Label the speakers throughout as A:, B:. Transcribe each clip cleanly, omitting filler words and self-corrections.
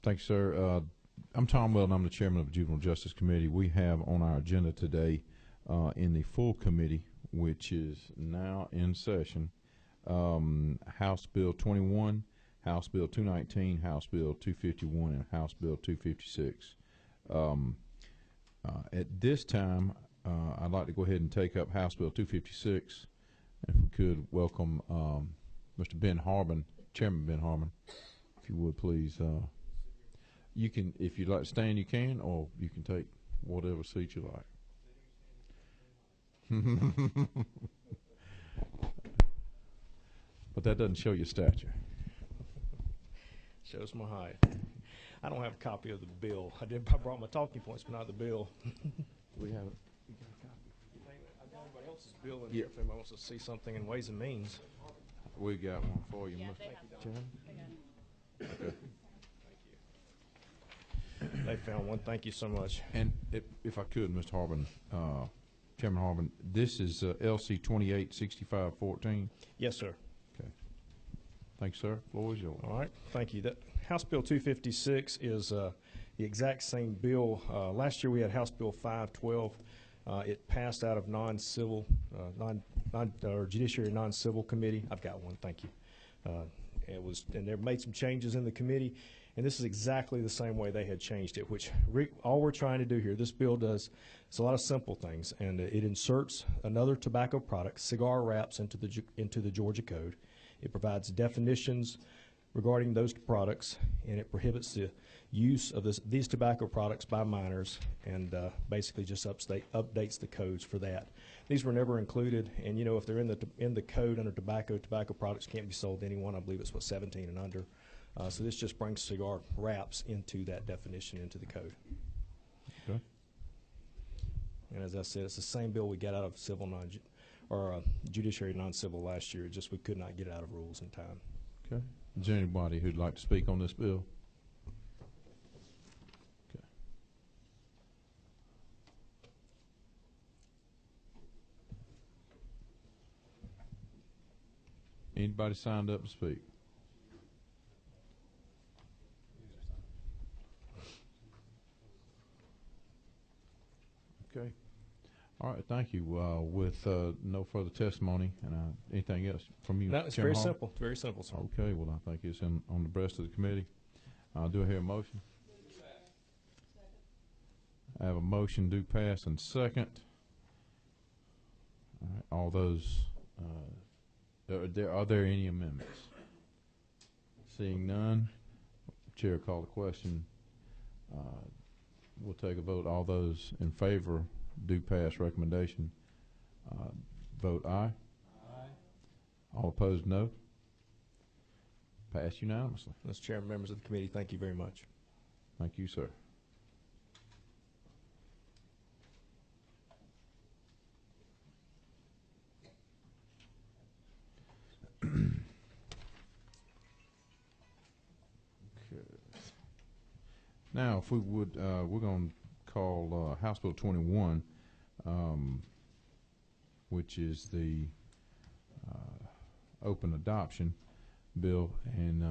A: Thanks, sir. I'm Tom Weldon. I'm the chairman of the Juvenile Justice Committee. We have on our agenda today in the full committee, which is now in session, House Bill 21, House Bill 219, House Bill 251, and House Bill 256. At this time, I'd like to go ahead and take up House Bill 256. If we could welcome Mr. Ben Harbin, Chairman Ben Harbin, if you would please. You can, if you'd like to stand, you can, or you can take whatever seat you like. But that doesn't show your stature.
B: Shows my height. I don't have a copy of the bill. I brought my talking points, but not the bill.
A: We have it.
B: I've got everybody else's bill in here if anybody wants to see something in Ways and Means.
A: We got one for you, Mr. Chairman. Okay.
B: They found one. Thank you so much.
A: And if I could, Mr. Harbin, Chairman Harbin, this is LC 286514.
B: Yes, sir.
A: Okay. Thanks, sir. Floor is yours.
B: All right. Thank you. That House Bill 256 is the exact same bill. Last year we had House Bill 512. It passed out of non-civil, or Judiciary Non-Civil Committee. I've got one. Thank you. And they made some changes in the committee. And this is exactly the same way they had changed it, which all we're trying to do here, this bill does, it's a lot of simple things, and it inserts another tobacco product, cigar wraps, into the Georgia Code. It provides definitions regarding those products, and it prohibits the use of these tobacco products by minors, and basically just updates the codes for that. These were never included, and you know, if they're in the code under tobacco products can't be sold to anyone. I believe it's 17 and under. So this just brings cigar wraps into that definition, into the code.
A: Okay.
B: And as I said, it's the same bill we got out of Judiciary Non-Civil last year. Just we could not get it out of rules in time.
A: Okay. Is there anybody who'd like to speak on this bill? Okay. Anybody signed up to speak? Okay. All right. Thank you. With no further testimony and anything else from you,
B: No, it's
A: Chairman
B: very
A: Hall?
B: simple. It's very simple, sir.
A: Okay. Well, I think it's on the breast of the committee. Do I hear a motion? I have a motion do pass and second. All right. All those. Are there any amendments? Seeing none, Chair call the question. We'll take a vote. All those in favor do pass recommendation. Vote aye. Aye. All opposed, no. Pass unanimously.
B: Mr. Chairman, members of the committee, thank you very much.
A: Thank you, sir. Now, if we would, we're going to call House Bill 21, which is the open adoption bill, and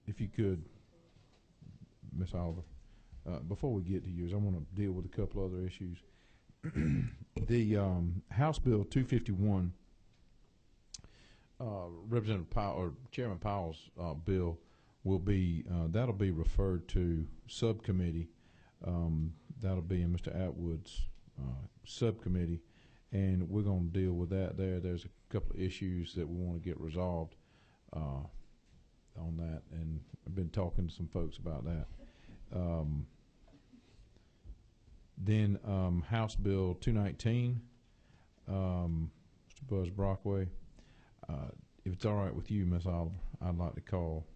A: if you could, Ms. Oliver, before we get to yours, I want to deal with a couple other issues. The House Bill 251, Representative Powell, or Chairman Powell's bill, will be that'll be referred to subcommittee. That'll be in Mr. Atwood's subcommittee, and we're going to deal with that there. There's a couple of issues that we want to get resolved on that, and I've been talking to some folks about that. Then House Bill 219, Mr. Buzz Brockway. If it's all right with you, Ms. Oliver, I'd like to call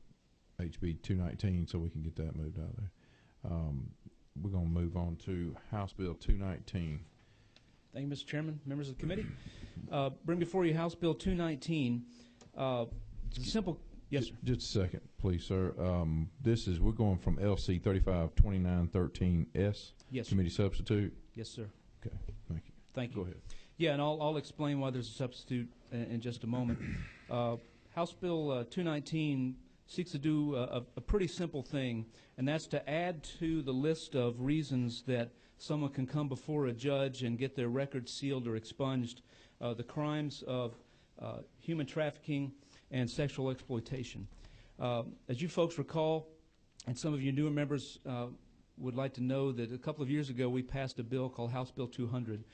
A: HB 219 so we can get that moved out of there. We're going to move on to House Bill 219.
C: Thank you, Mr. Chairman, members of the committee. Bring before you House Bill 219. It's a simple Yes, sir.
A: Just a second, please, sir. We're going from LC 352913S.
C: Yes, sir.
A: Committee substitute.
C: Yes, sir.
A: Okay, thank you.
C: Thank you.
A: Go ahead.
C: Yeah, and I'll explain why there's a substitute in just a moment. House Bill 219 seeks to do a pretty simple thing, and that's to add to the list of reasons that someone can come before a judge and get their records sealed or expunged, the crimes of human trafficking and sexual exploitation. As you folks recall, and some of you newer members would like to know, that a couple of years ago we passed a bill called House Bill 200,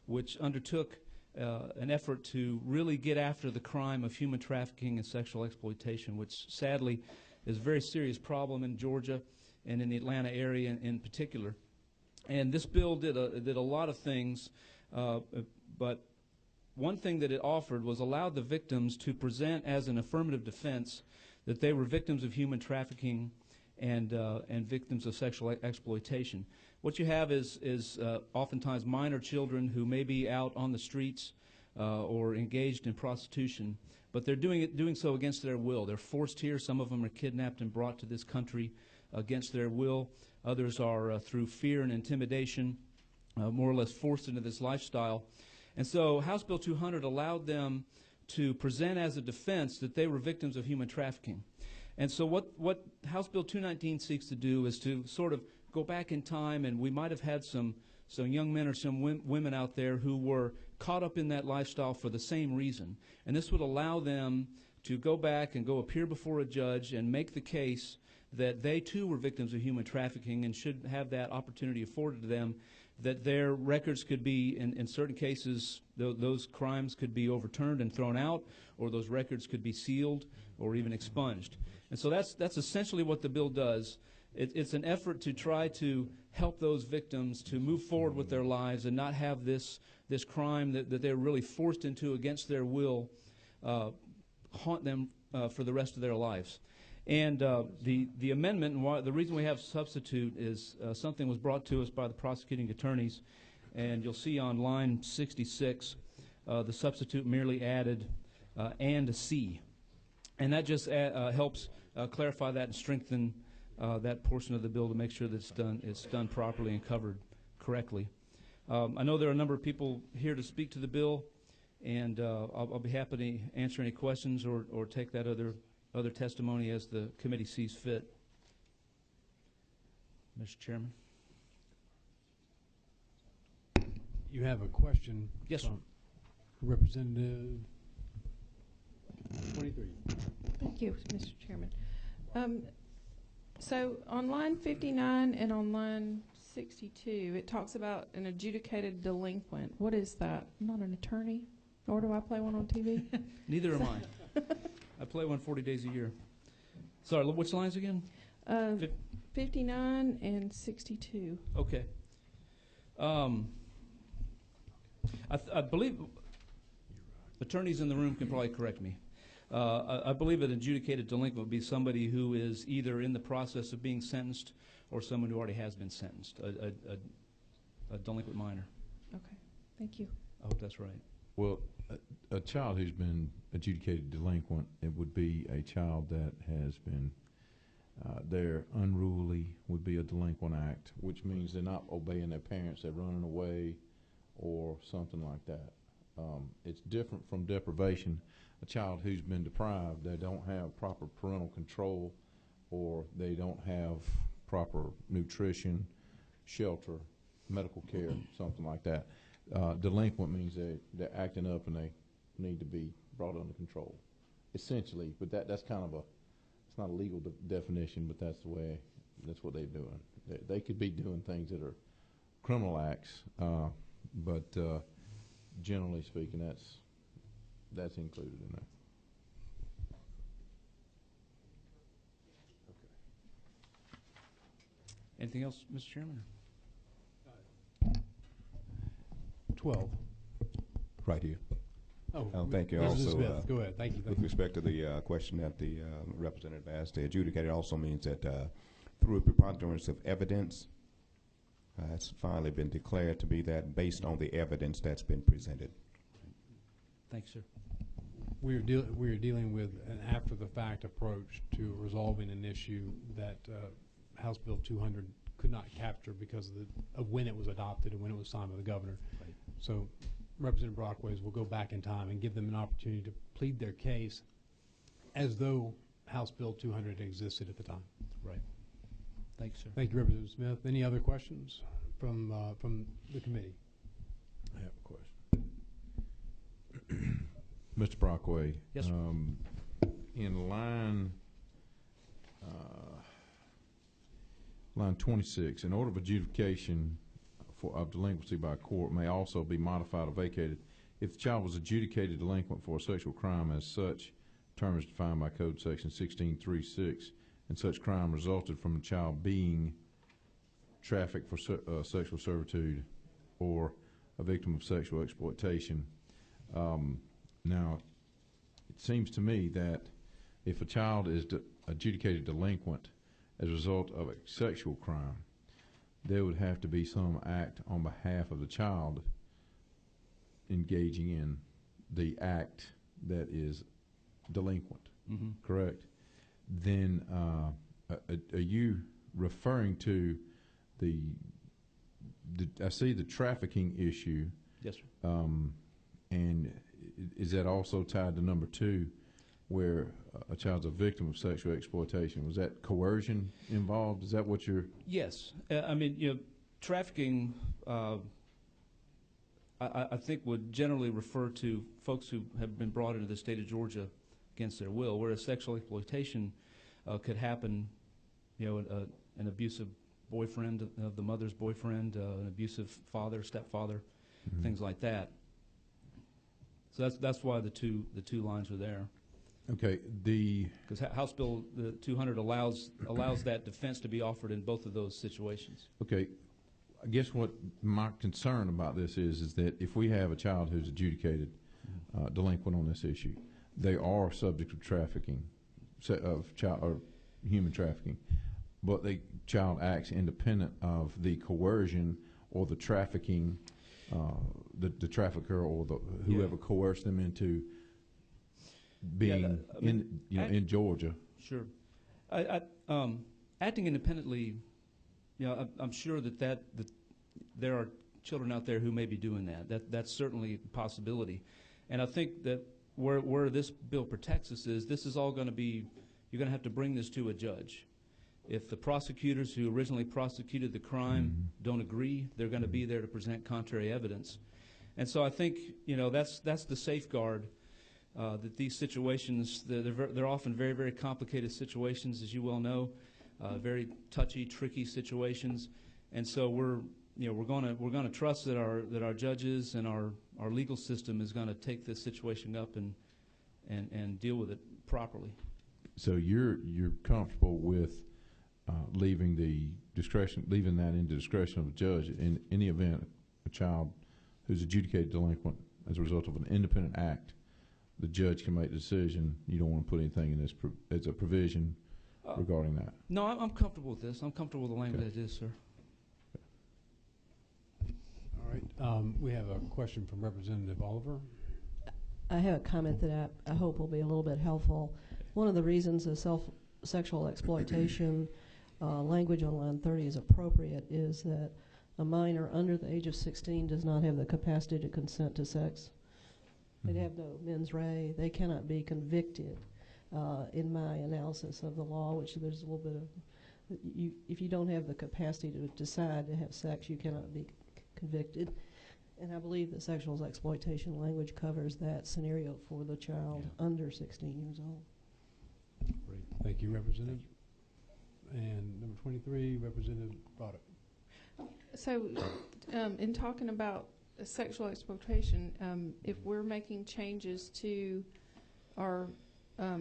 C: which undertook an effort to really get after the crime of human trafficking and sexual exploitation, which sadly is a very serious problem in Georgia and in the Atlanta area in particular. And this bill did a lot of things, but one thing that it offered was allowed the victims to present as an affirmative defense that they were victims of human trafficking and victims of sexual exploitation. What you have is oftentimes minor children who may be out on the streets or engaged in prostitution, but they're doing so against their will. They're forced here. Some of them are kidnapped and brought to this country against their will. Others are through fear and intimidation, more or less forced into this lifestyle. And so House Bill 200 allowed them to present as a defense that they were victims of human trafficking. And so what House Bill 219 seeks to do is to sort of go back in time, and we might have had some young men or some women out there who were caught up in that lifestyle for the same reason. And this would allow them to go back and go appear before a judge and make the case that they too were victims of human trafficking and should have that opportunity afforded to them, that their records could be, in certain cases, those crimes could be overturned and thrown out, or those records could be sealed or even expunged. And so that's essentially what the bill does. It's an effort to try to help those victims to move forward with their lives and not have this crime that they're really forced into against their will haunt them for the rest of their lives. And the amendment, and the reason we have substitute is something was brought to us by the prosecuting attorneys, and you'll see on line 66, the substitute merely added and a C. And that just helps clarify that and strengthen that portion of the bill to make sure that it's done properly and covered correctly. I know there are a number of people here to speak to the bill, and I'll be happy to answer any questions or take that other testimony as the committee sees fit. Mr. Chairman.
D: You have a question?
C: Yes, sir.
D: Representative 23.
E: Thank you, Mr. Chairman. So on line 59 and on line 62, it talks about an adjudicated delinquent. What is that? I'm not an attorney, nor do I play one on TV.
C: Neither am I. I play one 40 days a year. Sorry, which lines again?
E: 59 and 62.
C: Okay. I believe attorneys in the room can probably correct me. I believe an adjudicated delinquent would be somebody who is either in the process of being sentenced or someone who already has been sentenced, a delinquent minor.
E: Okay, thank you.
C: I hope that's right.
A: Well, a child who's been adjudicated delinquent, it would be a child that has been, they're unruly, would be a delinquent act, which means they're not obeying their parents, they're running away or something like that. It's different from deprivation. A child who's been deprived, they don't have proper parental control, or they don't have proper nutrition, shelter, medical care, something like that. Delinquent means they're acting up and they need to be brought under control, essentially. But that's kind of it's not a legal definition, but that's what they're doing. They could be doing things that are criminal acts, but generally speaking, that's included in that.
C: Anything else, Mr. Chairman?
D: 12.
F: Right here.
D: Oh,
F: thank you.
D: Mrs.
F: Also,
D: Smith, go ahead. Thank you.
F: With respect to the question that the representative asked, the adjudicated also means that through a preponderance of evidence, it's finally been declared to be that based on the evidence that's been presented.
C: Thanks, sir.
D: we're dealing with an after-the-fact approach to resolving an issue that House Bill 200 could not capture because of when it was adopted and when it was signed by the governor.
C: Right.
D: So Representative Brockways will go back in time and give them an opportunity to plead their case as though House Bill 200 existed at the time.
C: Right. Thanks, sir.
D: Thank you, Representative Smith. Any other questions from the committee?
A: I have a question. Mr. Brockway.
C: Yes, sir.
A: In line 26, an order of adjudication of delinquency by court may also be modified or vacated if the child was adjudicated delinquent for a sexual crime as such term is defined by Code Section 1636, and such crime resulted from the child being trafficked for sexual servitude or a victim of sexual exploitation. Now, it seems to me that if a child is adjudicated delinquent as a result of a sexual crime, there would have to be some act on behalf of the child engaging in the act that is delinquent, correct? Then are you referring to I see the trafficking issue.
C: Yes, sir.
A: And is that also tied to number 2, where a child's a victim of sexual exploitation? Was that coercion involved? Is that what you're?
C: Yes. I mean, you know, trafficking, I think would generally refer to folks who have been brought into the state of Georgia against their will, whereas sexual exploitation could happen, you know, an abusive boyfriend of the mother's boyfriend, an abusive father, stepfather, things like that. So that's why the two lines are there.
A: Okay,
C: Because House Bill 200 allows that defense to be offered in both of those situations.
A: okay, I guess what my concern about this is that if we have a child who's adjudicated delinquent on this issue, they are subject to trafficking, of child or human trafficking, but the child acts independent of the coercion or the trafficking, the trafficker or whoever coerced them into being in Georgia.
C: Sure. Acting independently, you know, I'm sure that there are children out there who may be doing that. That's certainly a possibility. And I think that where this bill protects us is this is all going to be, you're going to have to bring this to a judge. If the prosecutors who originally prosecuted the crime don't agree, they're going to be there to present contrary evidence. And so I think, you know, that's the safeguard that these situations, they're often very, very complicated situations, as you well know, very touchy, tricky situations. And so we're going to trust that our judges and our legal system is going to take this situation up and deal with it properly.
A: So you're comfortable with leaving that into discretion of the judge in any event a child who's adjudicated delinquent as a result of an independent act, the judge can make the decision. You don't want to put anything in this as a provision regarding that.
C: No, I'm comfortable with this. I'm comfortable with the language that it is, sir.
D: All right. We have a question from Representative Oliver.
G: I have a comment that I hope will be a little bit helpful. One of the reasons the sexual exploitation language on line 30 is appropriate is that a minor under the age of 16 does not have the capacity to consent to sex. They have no mens rea. They cannot be convicted. In my analysis of the law, which there's a little bit of, if you don't have the capacity to decide to have sex, you cannot be convicted. And I believe the sexual exploitation language covers that scenario for the child under 16 years old.
D: Great. Thank you, Representative. And number 23, Representative Broderick.
E: So, in talking about sexual exploitation, if we're making changes to our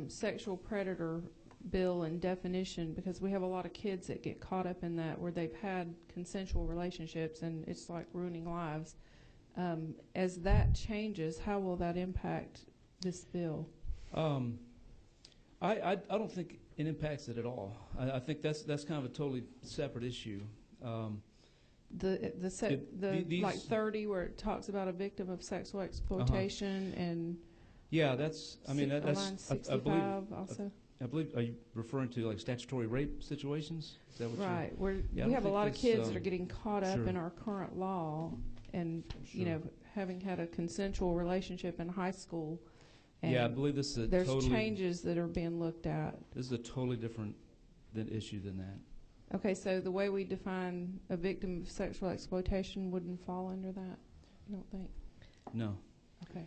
E: sexual predator bill and definition, because we have a lot of kids that get caught up in that where they've had consensual relationships and it's like ruining lives. As that changes, how will that impact this bill?
C: I don't think it impacts it at all. I think that's kind of a totally separate issue.
E: Like 30 where it talks about a victim of sexual exploitation and
C: Yeah, that's, I mean,
E: Line
C: that's, I believe,
E: 65 also.
C: I believe, are you referring to like statutory rape situations? Is that what you're?
E: Right.
C: Yeah, I
E: We
C: don't
E: have a
C: think
E: lot of
C: that's,
E: kids that are getting caught up
C: sure.
E: in our current law and, you know, having had a consensual relationship in high school. And
C: Yeah, I believe this is a
E: there's
C: totally,
E: changes that are being looked at.
C: this is a totally different issue than that.
E: Okay, so the way we define a victim of sexual exploitation wouldn't fall under that, you don't think?
C: No.
E: Okay.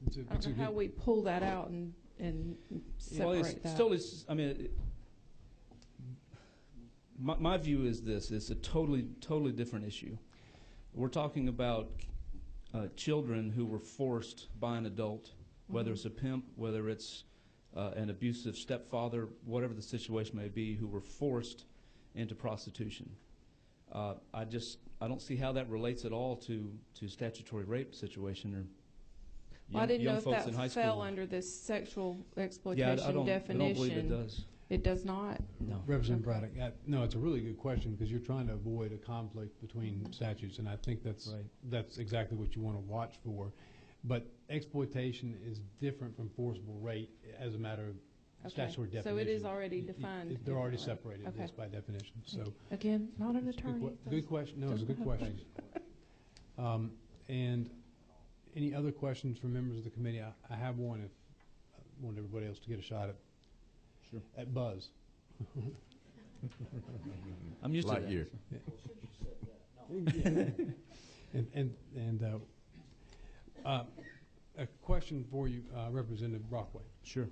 D: It's a
E: I don't know how
D: good-
E: we pull that out and
C: Well,
E: separate
C: it's
E: that.
C: totally, I mean, my view is this, it's a totally different issue. We're talking about children who were forced by an adult, whether
E: Mhm.
C: it's a pimp, whether it's an abusive stepfather, whatever the situation may be, who were forced into prostitution. I don't see how that relates at all to statutory rape situation or
E: Well, I didn't know
C: young
E: if
C: folks in high
E: that fell
C: school.
E: under this sexual
C: Yeah,
E: exploitation
C: I don't
E: definition.
C: believe it does.
E: It does not?
C: No.
D: Representative
E: Okay.
D: Braddock, no, it's a really good question because you're trying to avoid a conflict between statutes, and I think
C: Right.
D: that's exactly what you want to watch for. But exploitation is different from forcible rape as a matter of
E: Okay.
D: statutory
E: So
D: definition.
E: it is already defined
D: They're already
E: differently.
D: separated,
E: Okay.
D: yes, by definition. So
E: Again, not an
D: it's a
E: attorney.
D: good question. No, it's a good question. And any other questions from members of the committee? I have one. If I want everybody else to get a shot at Buzz.
C: I'm used to that.
A: Lightyear.
D: A question for you, Representative Brockway.
C: Sure.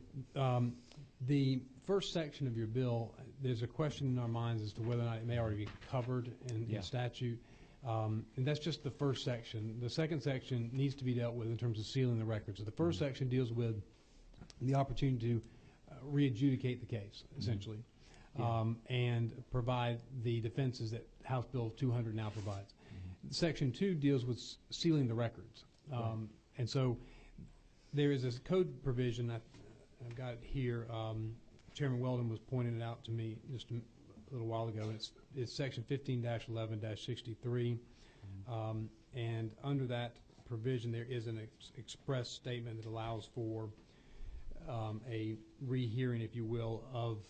D: The first section of your bill, there's a question in our minds as to whether or not it may already be covered
C: Yeah.
D: in statute. And that's just the first section. The second section needs to be dealt with in terms of sealing the records. So the first section deals with the opportunity to re-adjudicate the case, essentially, and provide the defenses that House Bill 200 now provides. Section 2 deals with sealing the records. And so there is this code provision, I've got it here, Chairman Weldon was pointing it out to me just a little while ago. It's section 15-11-63. And under that provision, there is an express statement that allows for a rehearing, if you will, of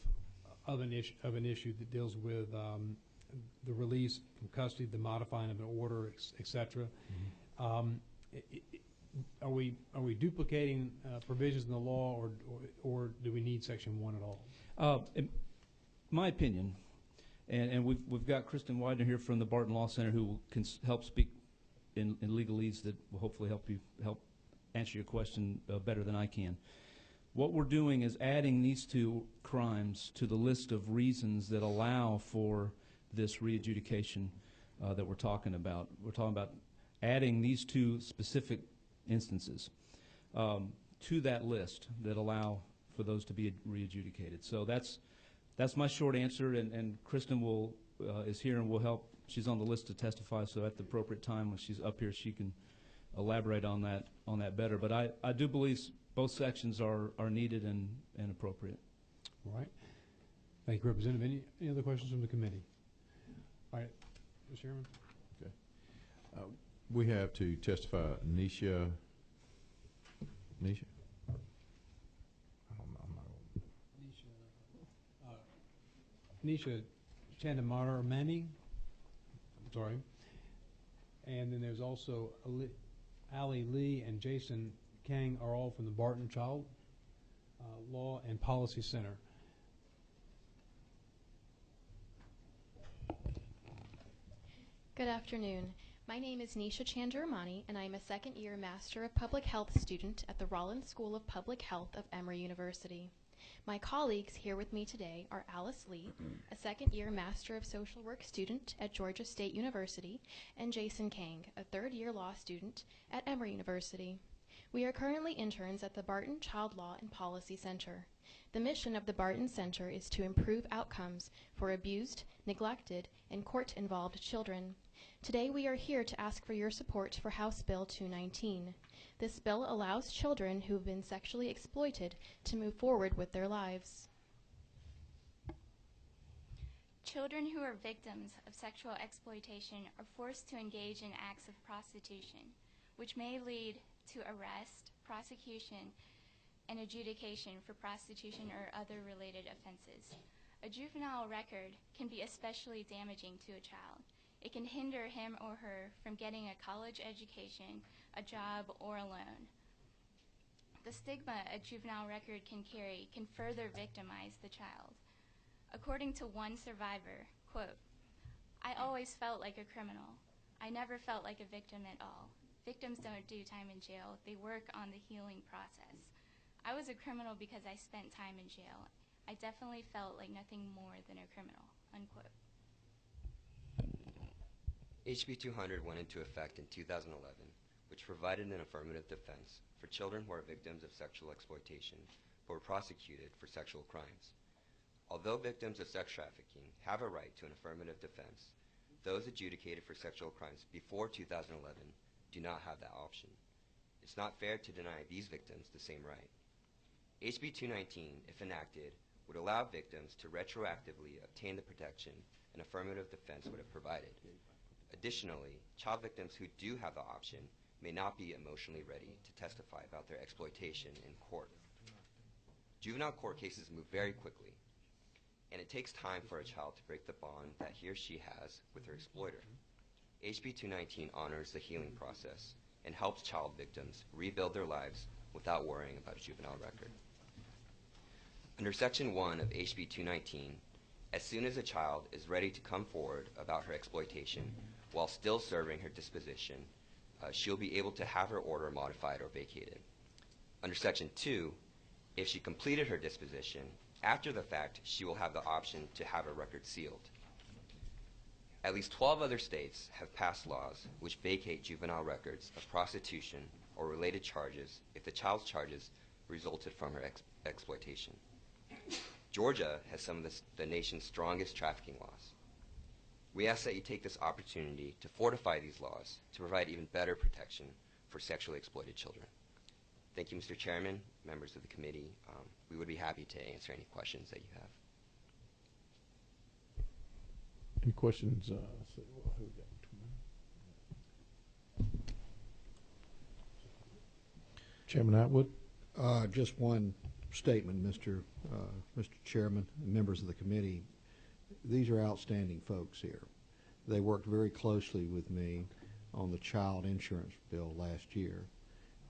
D: an issue that deals with the release from custody, the modifying of an order, et cetera. Are we duplicating provisions in the law, or do we need section 1 at all?
C: In my opinion, and we've got Kristen Widener here from the Barton Law Center who can help speak in legalese that will hopefully help answer your question better than I can. What we're doing is adding these two crimes to the list of reasons that allow for this re-adjudication that we're talking about. We're talking about adding these two specific instances to that list that allow for those to be re-adjudicated. So that's my short answer, and Kristen is here and will help. She's on the list to testify, so at the appropriate time when she's up here, she can elaborate on that better. But I do believe both sections are needed and appropriate.
D: All right. Thank you, Representative. Any other questions from the committee? All right, Mr. Chairman.
A: Okay. We have to testify Nisha. Nisha? I don't know. I'm not gonna-
D: Nisha Chandamarmani. I'm sorry. And then there's also Ali Lee and Jason Kang are all from the Barton Child Law and Policy Center.
H: Good afternoon. My name is Nisha Chandaramani, and I am a second-year Master of Public Health student at the Rollins School of Public Health of Emory University. My colleagues here with me today are Alice Lee, a second-year Master of Social Work student at Georgia State University, and Jason Kang, a third-year law student at Emory University. We are currently interns at the Barton Child Law and Policy Center. The mission of the Barton Center is to improve outcomes for abused, neglected, and court-involved children. Today we are here to ask for your support for House Bill 219. This bill allows children who have been sexually exploited to move forward with their lives.
I: Children who are victims of sexual exploitation are forced to engage in acts of prostitution, which may lead to arrest, prosecution, and adjudication for prostitution or other related offenses. A juvenile record can be especially damaging to a child. It can hinder him or her from getting a college education, a job, or a loan. The stigma a juvenile record can carry can further victimize the child. According to one survivor, quote, "I always felt like a criminal. I never felt like a victim at all. Victims don't do time in jail. They work on the healing process. I was a criminal because I spent time in jail. I definitely felt like nothing more than a criminal," unquote.
J: HB 200 went into effect in 2011, which provided an affirmative defense for children who are victims of sexual exploitation but were prosecuted for sexual crimes. Although victims of sex trafficking have a right to an affirmative defense, those adjudicated for sexual crimes before 2011 do not have that option. It's not fair to deny these victims the same right. HB 219, if enacted, would allow victims to retroactively obtain the protection an affirmative defense would have provided. Additionally, child victims who do have the option may not be emotionally ready to testify about their exploitation in court. Juvenile court cases move very quickly, and it takes time for a child to break the bond that he or she has with their exploiter. HB 219 honors the healing process and helps child victims rebuild their lives without worrying about a juvenile record. Under Section 1 of HB 219, as soon as a child is ready to come forward about her exploitation while still serving her disposition, she'll be able to have her order modified or vacated. Under Section 2, if she completed her disposition, after the fact, she will have the option to have her record sealed. At least 12 other states have passed laws which vacate juvenile records of prostitution or related charges if the child's charges resulted from her exploitation. Georgia has some of the nation's strongest trafficking laws. We ask that you take this opportunity to fortify these laws to provide even better protection for sexually exploited children. Thank you, Mr. Chairman, members of the committee. We would be happy to answer any questions that you have.
A: Any questions? Who we got? Chairman Atwood?
K: Just one statement, Mr. Chairman, and members of the committee. These are outstanding folks here. They worked very closely with me on the child insurance bill last year,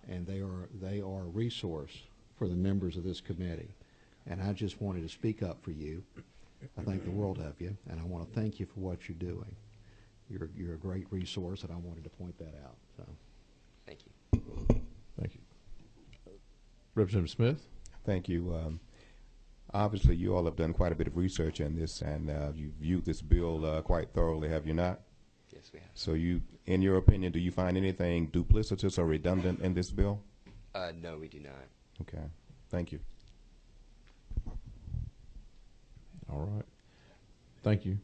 K: and they are a resource for the members of this committee. And I just wanted to speak up for you. I think the world of you, and I want to thank you for what you're doing. You're a great resource, and I wanted to point that out. So,
J: thank you.
A: Thank you. Representative Smith?
F: Thank you. Obviously, you all have done quite a bit of research in this, and you viewed this bill quite thoroughly, have you not?
J: Yes, we have.
F: So you, in your opinion, do you find anything duplicitous or redundant in this bill?
J: No, we do not.
F: Okay. Thank you.
A: All right. Thank you.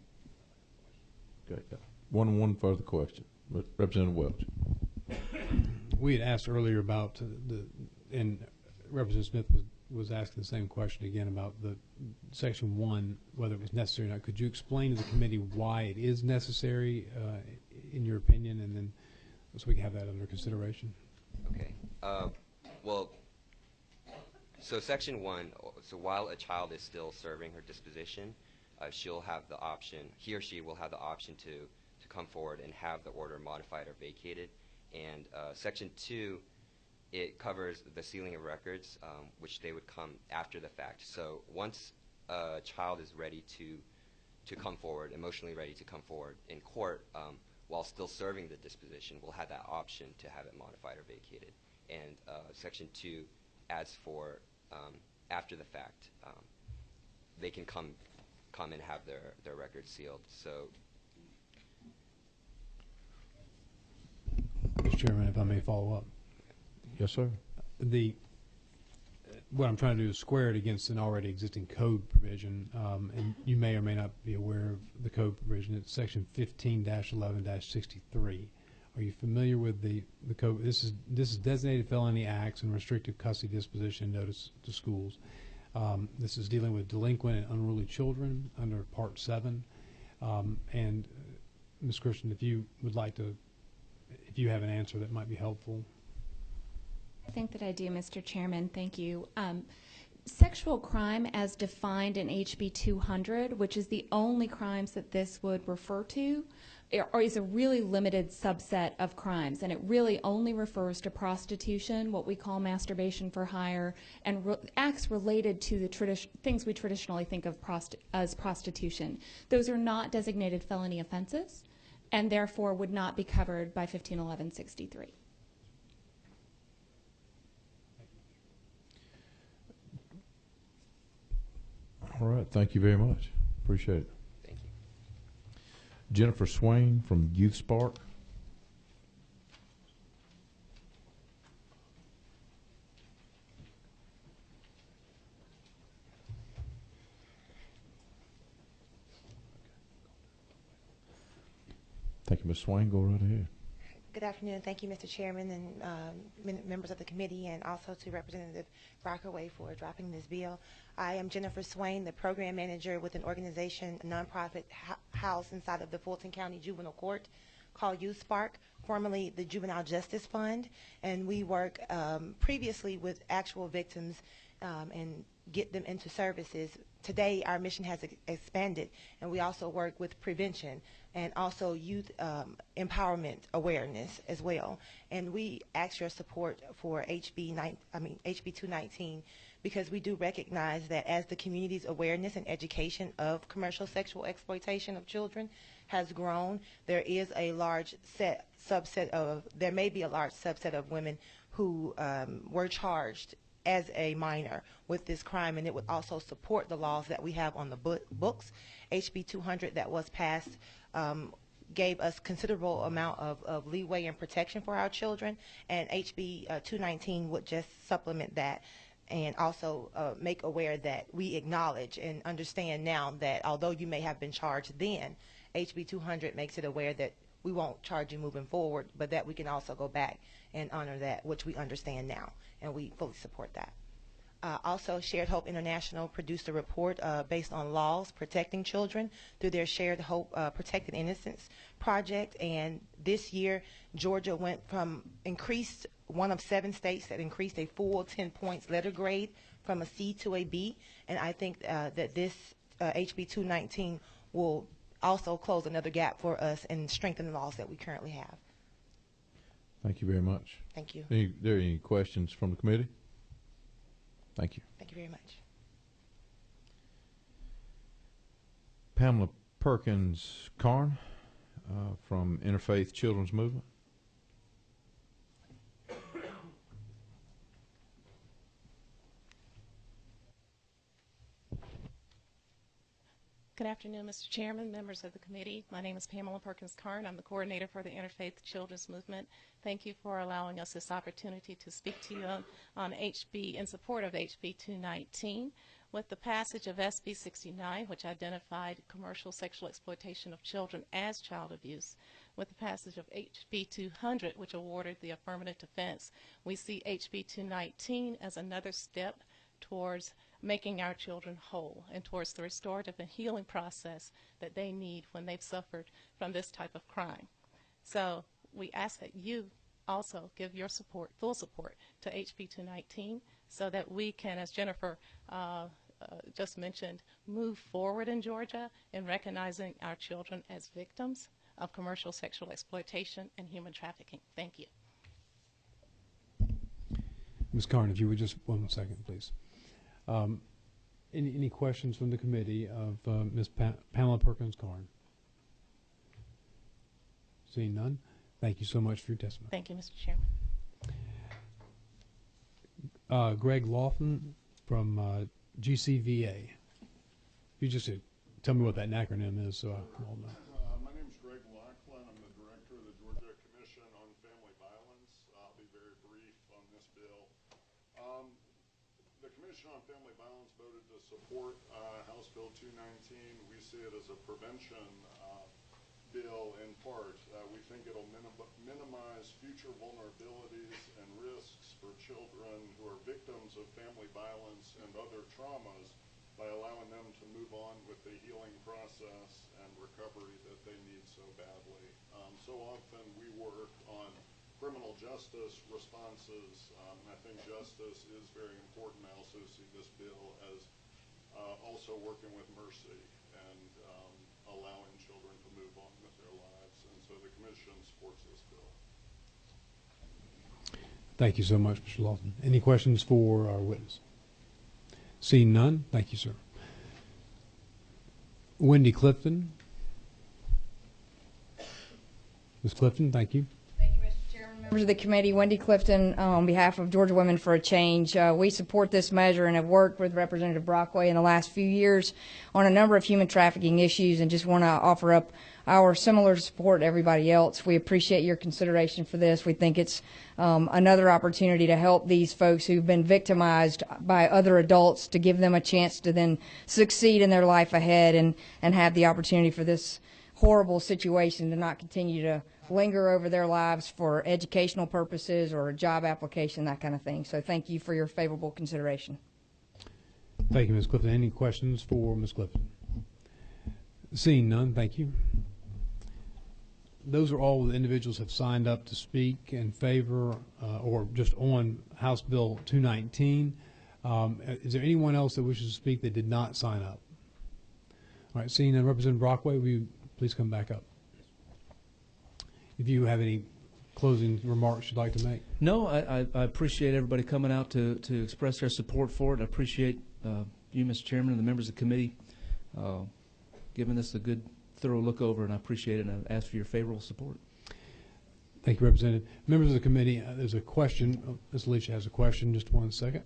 A: Okay. One further question. Representative Welch.
D: We had asked earlier about and Representative Smith was asking the same question again about the Section 1, whether it was necessary or not. Could you explain to the committee why it is necessary, in your opinion, and then so we can have that under consideration?
J: Okay. Well, so Section 1, so while a child is still serving her disposition, she'll have the option, he or she will have the option to come forward and have the order modified or vacated. And Section 2, it covers the sealing of records, which they would come after the fact. So once a child is ready to come forward, emotionally ready to come forward in court, while still serving the disposition, we'll have that option to have it modified or vacated. And Section 2 adds for after the fact, they can come and have their records sealed. So,
D: Mr. Chairman, if I may follow up.
A: Yes, sir.
D: What I'm trying to do is square it against an already existing code provision, and you may or may not be aware of the code provision. It's Section 15-11-63. Are you familiar with the code? This is designated felony acts and restrictive custody disposition notice to schools. This is dealing with delinquent and unruly children under Part 7. And Ms. Christian, if you would like to, if you have an answer that might be helpful.
I: I think that I do, Mr. Chairman. Thank you. Sexual crime as defined in HB 200, which is the only crimes that this would refer to, or is a really limited subset of crimes, and it really only refers to prostitution, what we call masturbation for hire, and acts related to the things we traditionally think of as prostitution. Those are not designated felony offenses, and therefore would not be covered by 151163.
A: All right, thank you very much. Appreciate it.
J: Thank you.
A: Jennifer Swain from Youth Spark. Thank you, Ms. Swain. Go right ahead.
L: Good afternoon. Thank you, Mr. Chairman, and members of the committee, and also to Representative Rockaway for dropping this bill. I am Jennifer Swain, the program manager with an organization, a nonprofit house inside of the Fulton County Juvenile Court called Youth Spark, formerly the Juvenile Justice Fund, and we work previously with actual victims and get them into services. Today, our mission has expanded, and we also work with prevention and also youth empowerment awareness as well. And we ask your support for HB 219 because we do recognize that as the community's awareness and education of commercial sexual exploitation of children has grown, there is a large there may be a large subset of women who were charged as a minor with this crime, and it would also support the laws that we have on the books. HB 200 that was passed gave us considerable amount of leeway and protection for our children, and HB 219 would just supplement that and also make aware that we acknowledge and understand now that although you may have been charged then, HB 200 makes it aware that we won't charge you moving forward, but that we can also go back and honor that, which we understand now, and we fully support that. Also, Shared Hope International produced a report based on laws protecting children through their Shared Hope Protected Innocence project, and this year Georgia went from one of 7 states that increased a full 10 points letter grade from a C to a B, and I think that this HB 219 will also close another gap for us and strengthen the laws that we currently have.
A: Thank you very much.
L: Thank you.
A: Are there any questions from the committee? Thank you.
L: Thank you very much.
A: Pamela Perkins Karn from Interfaith Children's Movement.
M: Good afternoon, Mr. Chairman, members of the committee. My name is Pamela Perkins Karn. I'm the coordinator for the Interfaith Children's Movement. Thank you for allowing us this opportunity to speak to you on HB in support of HB 219. With the passage of SB 69, which identified commercial sexual exploitation of children as child abuse, with the passage of HB 200, which awarded the affirmative defense, we see HB 219 as another step towards making our children whole and towards the restorative and healing process that they need when they've suffered from this type of crime. So we ask that you also give your support, full support, to HB 219 so that we can, as Jennifer just mentioned, move forward in Georgia in recognizing our children as victims of commercial sexual exploitation and human trafficking. Thank you.
D: Ms. Karn, if you would just 1 second, please. Any questions from the committee of Ms. Pamela Perkins Karn? Seeing none, thank you so much for your testimony.
M: Thank you, Mr. Chairman.
D: Greg Lawson from GCVA. If you just tell me what that acronym is so I'll know.
N: My name is Greg Laughlin. I'm the director of the Georgia Commission on Family Violence. I'll be very brief on this bill. The Commission on Family Violence voted to support House Bill 219. We see it as a prevention bill in part. We think it'll minimize future vulnerabilities and risks for children who are victims of family violence and other traumas by allowing them to move on with the healing process and recovery that they need so badly. So often we work on criminal justice responses, and I think justice is very important. I also see this bill as also working with mercy and allowing children to move on with their lives, and so the Commission supports this bill.
D: Thank you so much, Mr. Lawson. Any questions for our witness? Seeing none, thank you, sir. Wendy Clifton. Ms. Clifton, thank you.
O: Thank you, Mr. Chairman, members of the committee. Wendy Clifton on behalf of Georgia Women for a Change. We support this measure and have worked with Representative Brockway in the last few years on a number of human trafficking issues, and just want to offer up our similar support to everybody else. We appreciate your consideration for this. We think it's another opportunity to help these folks who've been victimized by other adults, to give them a chance to then succeed in their life ahead and have the opportunity for this horrible situation to not continue to linger over their lives for educational purposes or a job application, that kind of thing. So thank you for your favorable consideration.
D: Thank you, Ms. Clifton. Any questions for Ms. Clifton? Seeing none, thank you. Those are all the individuals have signed up to speak in favor or just on House Bill 219. Is there anyone else that wishes to speak that did not sign up? All right, seeing Representative Brockway, will you please come back up? If you have any closing remarks you'd like to make.
C: No, I appreciate everybody coming out to express their support for it. I appreciate you, Mr. Chairman, and the members of the committee giving this a good, thorough look over, and I appreciate it, and I ask for your favorable support.
D: Thank you, Representative. Members of the committee, there's a question. Ms. Alicia has a question. Just 1 second.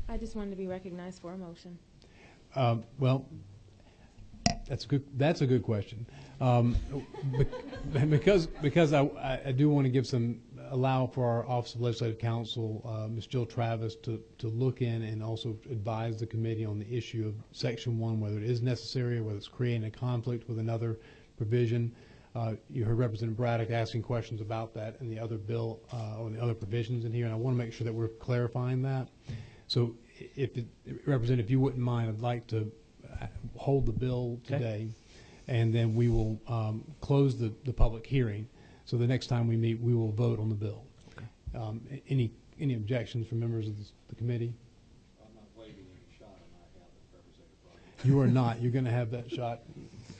P: I just wanted to be recognized for a motion.
D: Well, that's a good question. Because I do want to give allow for our Office of Legislative Counsel, Ms. Jill Travis, to look in and also advise the committee on the issue of Section 1, whether it is necessary or whether it's creating a conflict with another provision. You heard Representative Braddock asking questions about that in the other bill or the other provisions in here, and I want to make sure that we're clarifying that. So, Representative, if you wouldn't mind, I'd like to hold the bill today, and then we will close the public hearing. So the next time we meet, we will vote on the bill. Okay. Any objections from members of the committee?
K: I'm not waiving any shot I might have at Representative Brockway.
D: You are not. You're going to have that shot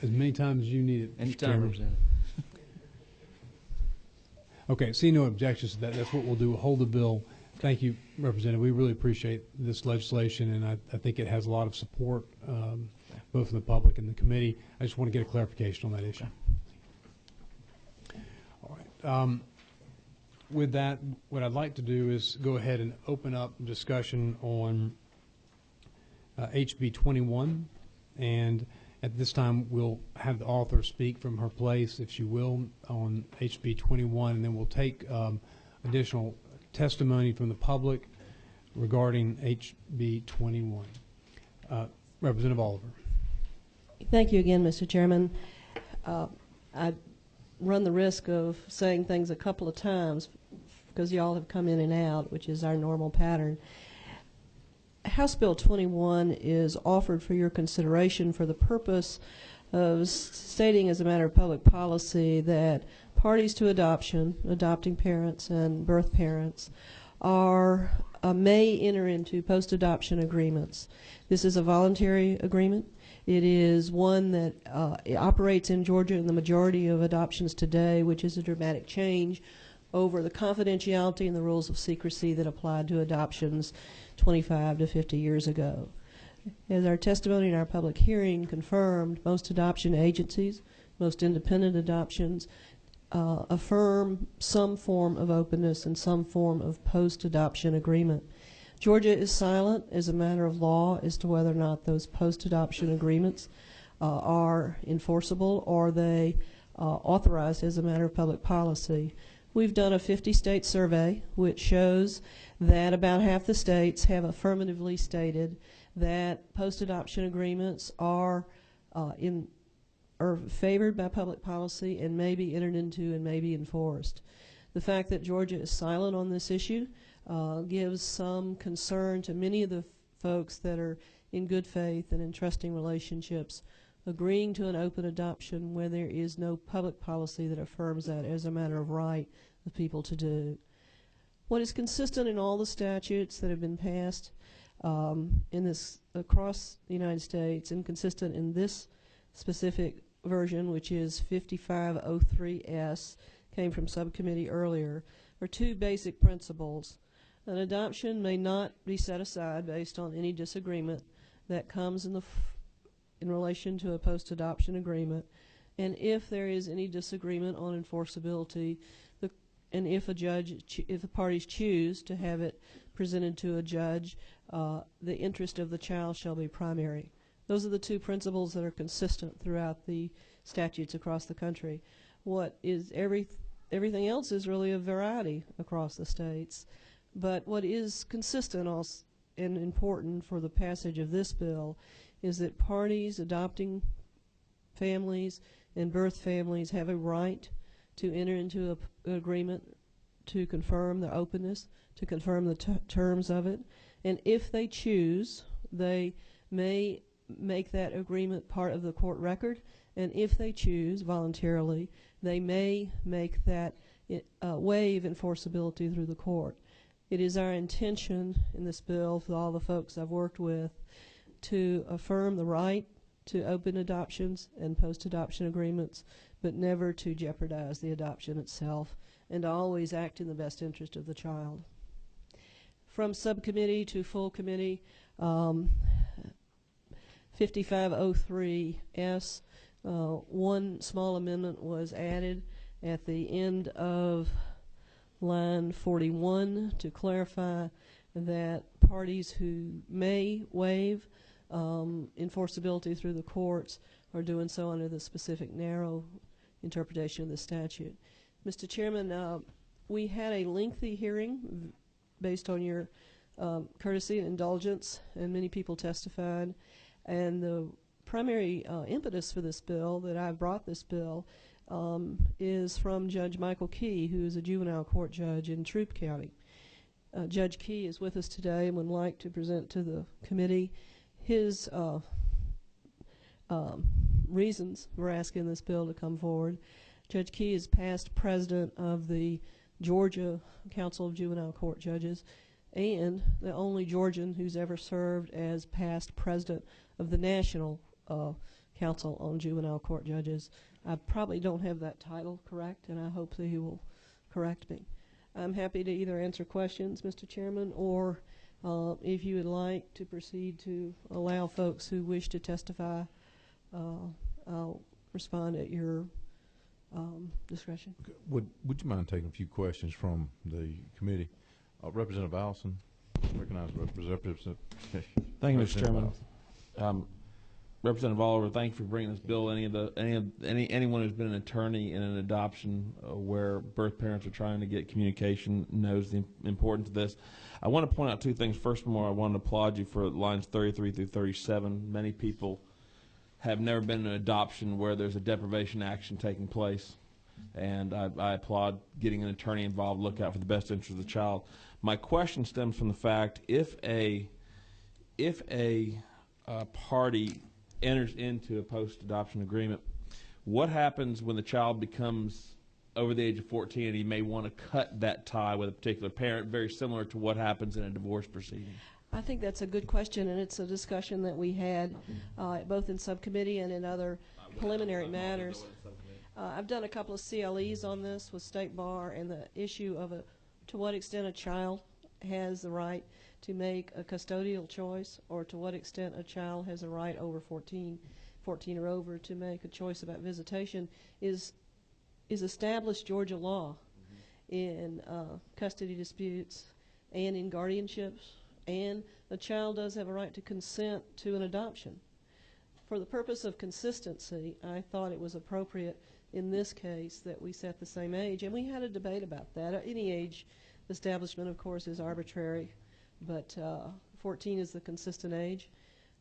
D: as many times as you need it.
C: Anytime, Representative.
D: Okay, see no objections to that. That's what we'll do. We'll hold the bill. Thank you, Representative. We really appreciate this legislation, and I think it has a lot of support, both from the public and the committee. I just want to get a clarification on that issue. All right. With that, what I'd like to do is go ahead and open up discussion on HB 21, and at this time we'll have the author speak from her place, if she will, on HB 21, and then we'll take additional testimony from the public regarding HB 21. Representative Oliver.
G: Thank you again, Mr. Chairman. I run the risk of saying things a couple of times because you all have come in and out, which is our normal pattern. House Bill 21 is offered for your consideration for the purpose of stating as a matter of public policy that parties to adoption, adopting parents and birth parents, may enter into post-adoption agreements. This is a voluntary agreement. It is one that operates in Georgia in the majority of adoptions today, which is a dramatic change over the confidentiality and the rules of secrecy that applied to adoptions 25 to 50 years ago. As our testimony in our public hearing confirmed, most adoption agencies, most independent adoptions, affirm some form of openness and some form of post-adoption agreement. Georgia is silent as a matter of law as to whether or not those post-adoption agreements are enforceable or they authorized as a matter of public policy. We've done a 50-state survey which shows that about half the states have affirmatively stated that post-adoption agreements are favored by public policy and may be entered into and may be enforced. The fact that Georgia is silent on this issue gives some concern to many of the folks that are in good faith and in trusting relationships agreeing to an open adoption where there is no public policy that affirms that as a matter of right of people to do. What is consistent in all the statutes that have been passed in this across the United States, and consistent in this specific version, which is 5503S, came from subcommittee earlier, are two basic principles. An adoption may not be set aside based on any disagreement that comes in relation to a post-adoption agreement, and if there is any disagreement on enforceability, and if the parties choose to have it presented to a judge, the interest of the child shall be primary. Those are the two principles that are consistent throughout the statutes across the country. What is everything else is really a variety across the states. But what is consistent also and important for the passage of this bill is that parties adopting families and birth families have a right to enter into an agreement to confirm the openness, to confirm the terms of it. And if they choose, they may make that agreement part of the court record. And if they choose voluntarily, they may make that waive enforceability through the court. It is our intention in this bill, for all the folks I've worked with, to affirm the right to open adoptions and post-adoption agreements, but never to jeopardize the adoption itself, and to always act in the best interest of the child. From subcommittee to full committee, 5503S, one small amendment was added at the end of line 41 to clarify that parties who may waive enforceability through the courts are doing so under the specific narrow interpretation of the statute. Mr. Chairman, we had a lengthy hearing based on your courtesy and indulgence, and many people testified. And the primary impetus for this bill, that I brought this bill, is from Judge Michael Key, who is a juvenile court judge in Troup County. Judge Key is with us today and would like to present to the committee his reasons for asking this bill to come forward. Judge Key is past president of the Georgia Council of Juvenile Court Judges, and the only Georgian who's ever served as past president of the National Council on Juvenile Court Judges. I probably don't have that title correct, and I hope that he will correct me. I'm happy to either answer questions, Mr. Chairman, or if you would like to proceed to allow folks who wish to testify, I'll respond at your discretion.
A: Would you mind taking a few questions from the committee? Representative Allison, recognize Representative.
Q: Thank you, Mr. Chairman. Representative Oliver, thank you for bringing this bill. Anyone who's been an attorney in an adoption where birth parents are trying to get communication knows the importance of this. I want to point out two things. First of all, I want to applaud you for lines 33 through 37. Many people have never been in an adoption where there's a deprivation action taking place, and I applaud getting an attorney involved, look out for the best interest of the child. My question stems from the fact, if a party enters into a post-adoption agreement, what happens when the child becomes over the age of 14 and he may want to cut that tie with a particular parent, very similar to what happens in a divorce proceeding?
G: I think that's a good question, and it's a discussion that we had both in subcommittee and in other preliminary matters. I've done a couple of CLEs on this with State Bar, and the issue of to what extent a child has the right to make a custodial choice, or to what extent a child has a right over 14 or over to make a choice about visitation is established Georgia law in custody disputes and in guardianships, and the child does have a right to consent to an adoption. For the purpose of consistency, I thought it was appropriate in this case that we set the same age, and we had a debate about that. Any age establishment, of course, is arbitrary, but 14 is the consistent age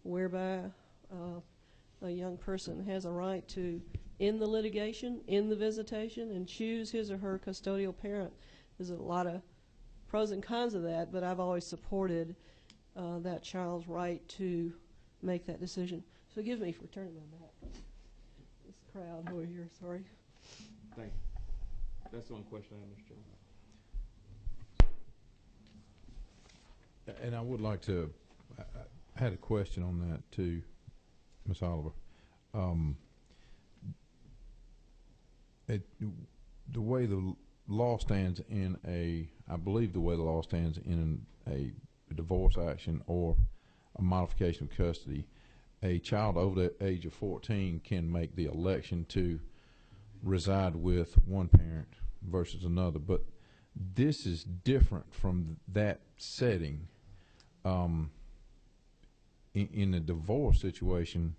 G: whereby a young person has a right to end the litigation, end the visitation, and choose his or her custodial parent. There's a lot of pros and cons of that, but I've always supported that child's right to make that decision. Forgive me for turning my back. This crowd over here, sorry.
Q: Thank you. That's the one question I have, Mr. Chairman.
A: And I would like to, I had a question on that too, Ms. Oliver. The way the law stands in I believe the way the law stands in a divorce action or a modification of custody, a child over the age of 14 can make the election to reside with one parent versus another. But this is different from that setting. In a divorce situation,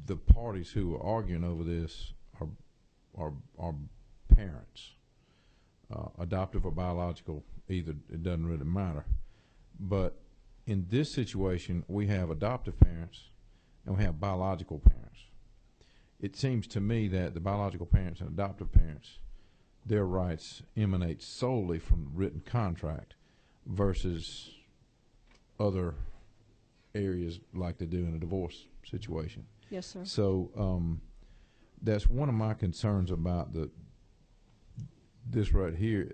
A: the parties who are arguing over this are parents, adoptive or biological. Either, it doesn't really matter. But in this situation, we have adoptive parents and we have biological parents. It seems to me that the biological parents and adoptive parents, their rights emanate solely from written contract versus other areas like they do in a divorce situation.
G: Yes, sir.
A: So that's one of my concerns about this right here.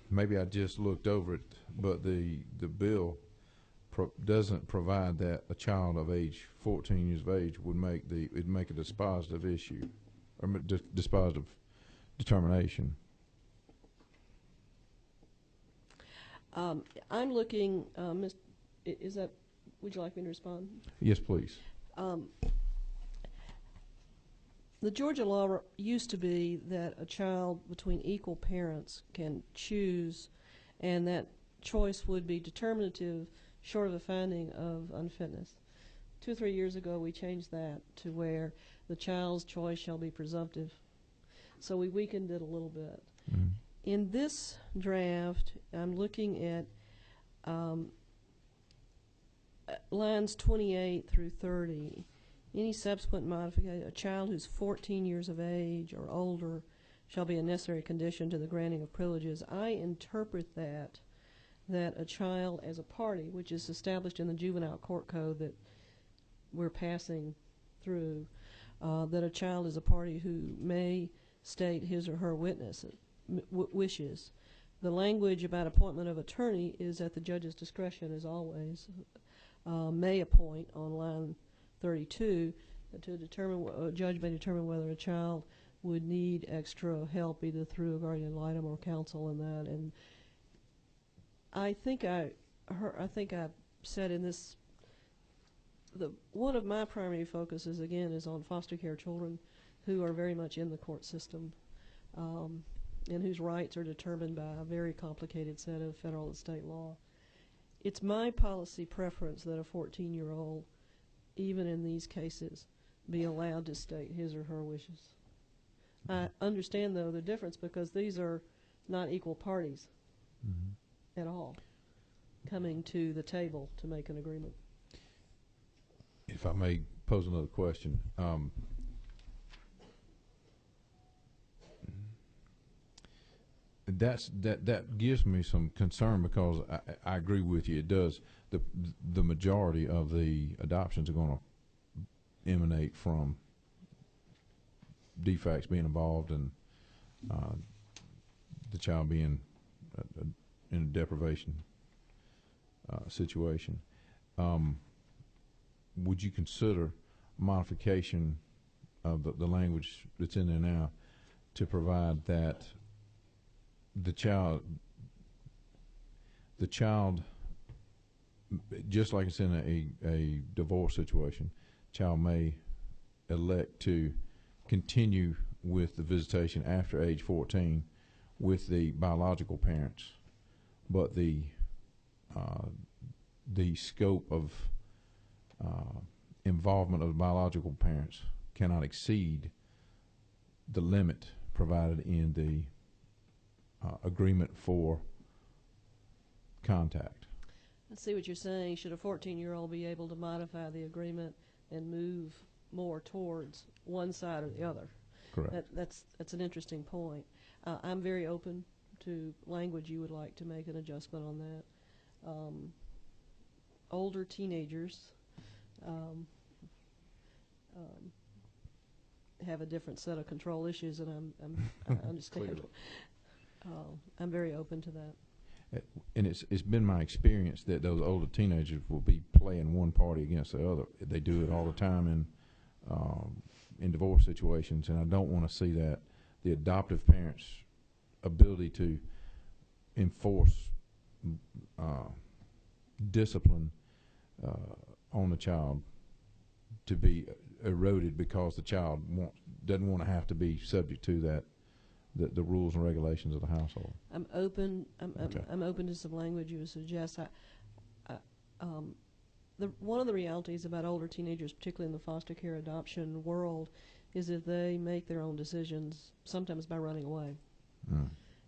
A: Maybe I just looked over it, but the bill doesn't provide that a child of age 14 years of age would make a dispositive issue or dispositive determination.
G: I'm looking, is that, would you like me to respond?
A: Yes, please.
G: The Georgia law used to be that a child between equal parents can choose, and that choice would be determinative short of a finding of unfitness. 2 or 3 years ago, we changed that to where the child's choice shall be presumptive. So we weakened it a little bit.
A: Mm-hmm.
G: In this draft, I'm looking at lines 28 through 30. Any subsequent modification, a child who's 14 years of age or older shall be a necessary condition to the granting of privileges. I interpret that a child as a party, which is established in the juvenile court code that we're passing through, that a child is a party who may state his or her wishes. The language about appointment of attorney is at the judge's discretion, as always. May appoint on line 32 to determine, a judge may determine whether a child would need extra help either through a guardian ad litem or counsel in that. And I think I said in this, one of my primary focuses again is on foster care children who are very much in the court system and whose rights are determined by a very complicated set of federal and state law. It's my policy preference that a 14-year-old, even in these cases, be allowed to state his or her wishes. I understand, though, the difference because these are not equal parties at all coming to the table to make an agreement.
A: If I may pose another question. That gives me some concern because I agree with you. It does. The majority of the adoptions are going to emanate from defects being involved and the child being in a deprivation situation. Would you consider modification of the language that's in there now to provide that the child, just like it's in a divorce situation, child may elect to continue with the visitation after age 14 with the biological parents, but the scope of involvement of the biological parents cannot exceed the limit provided in the agreement for contact.
G: I see what you're saying. Should a 14-year-old be able to modify the agreement and move more towards one side or the other?
A: Correct.
G: That's an interesting point. I'm very open to language you would like to make an adjustment on that. older teenagers have a different set of control issues, and I understand. I'm very open to that.
A: And it's been my experience that those older teenagers will be playing one party against the other. They do it all the time in divorce situations, and I don't want to see that. The adoptive parents' ability to enforce discipline on the child to be eroded because the child doesn't want to have to be subject to that. The rules and regulations of the household.
G: I'm open.
A: Okay.
G: I'm open to some language you would suggest. One of the realities about older teenagers, particularly in the foster care adoption world, is that they make their own decisions, sometimes by running away.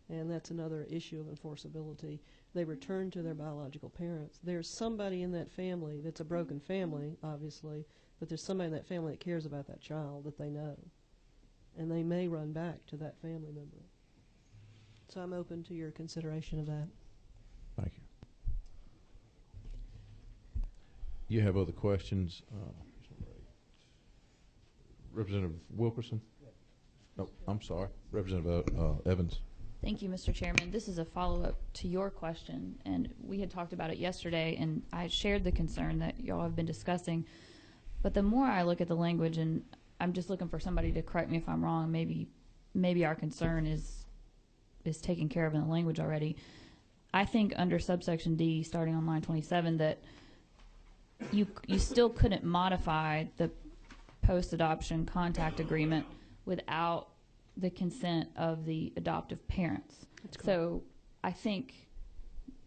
G: And that's another issue of enforceability. They return to their biological parents. There's somebody in that family that's a broken family, obviously, but there's somebody in that family that cares about that child that they know. And they may run back to that family member. So I'm open to your consideration of that.
A: Thank you. You have other questions? Representative Wilkerson? No, I'm sorry. Representative Evans.
R: Thank you, Mr. Chairman. This is a follow-up to your question, and we had talked about it yesterday, and I shared the concern that y'all have been discussing. But the more I look at the language, and I'm just looking for somebody to correct me if I'm wrong, maybe our concern is taken care of in the language already. I think under subsection D, starting on line 27, that you still couldn't modify the post-adoption contact agreement without the consent of the adoptive parents. So I think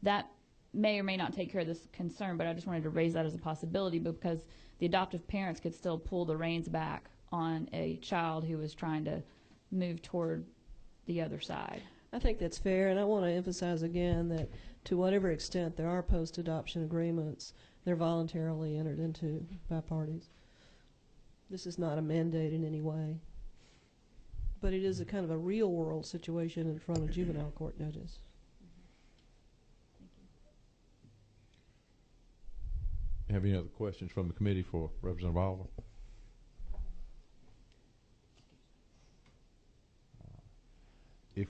R: that may or may not take care of this concern, but I just wanted to raise that as a possibility because the adoptive parents could still pull the reins back on a child who is trying to move toward the other side.
G: I think that's fair, and I want to emphasize again that to whatever extent there are post-adoption agreements, they're voluntarily entered into by parties. This is not a mandate in any way. But it is a kind of a real-world situation in front of juvenile court judges.
A: Have any other questions from the committee for Representative Oliver? If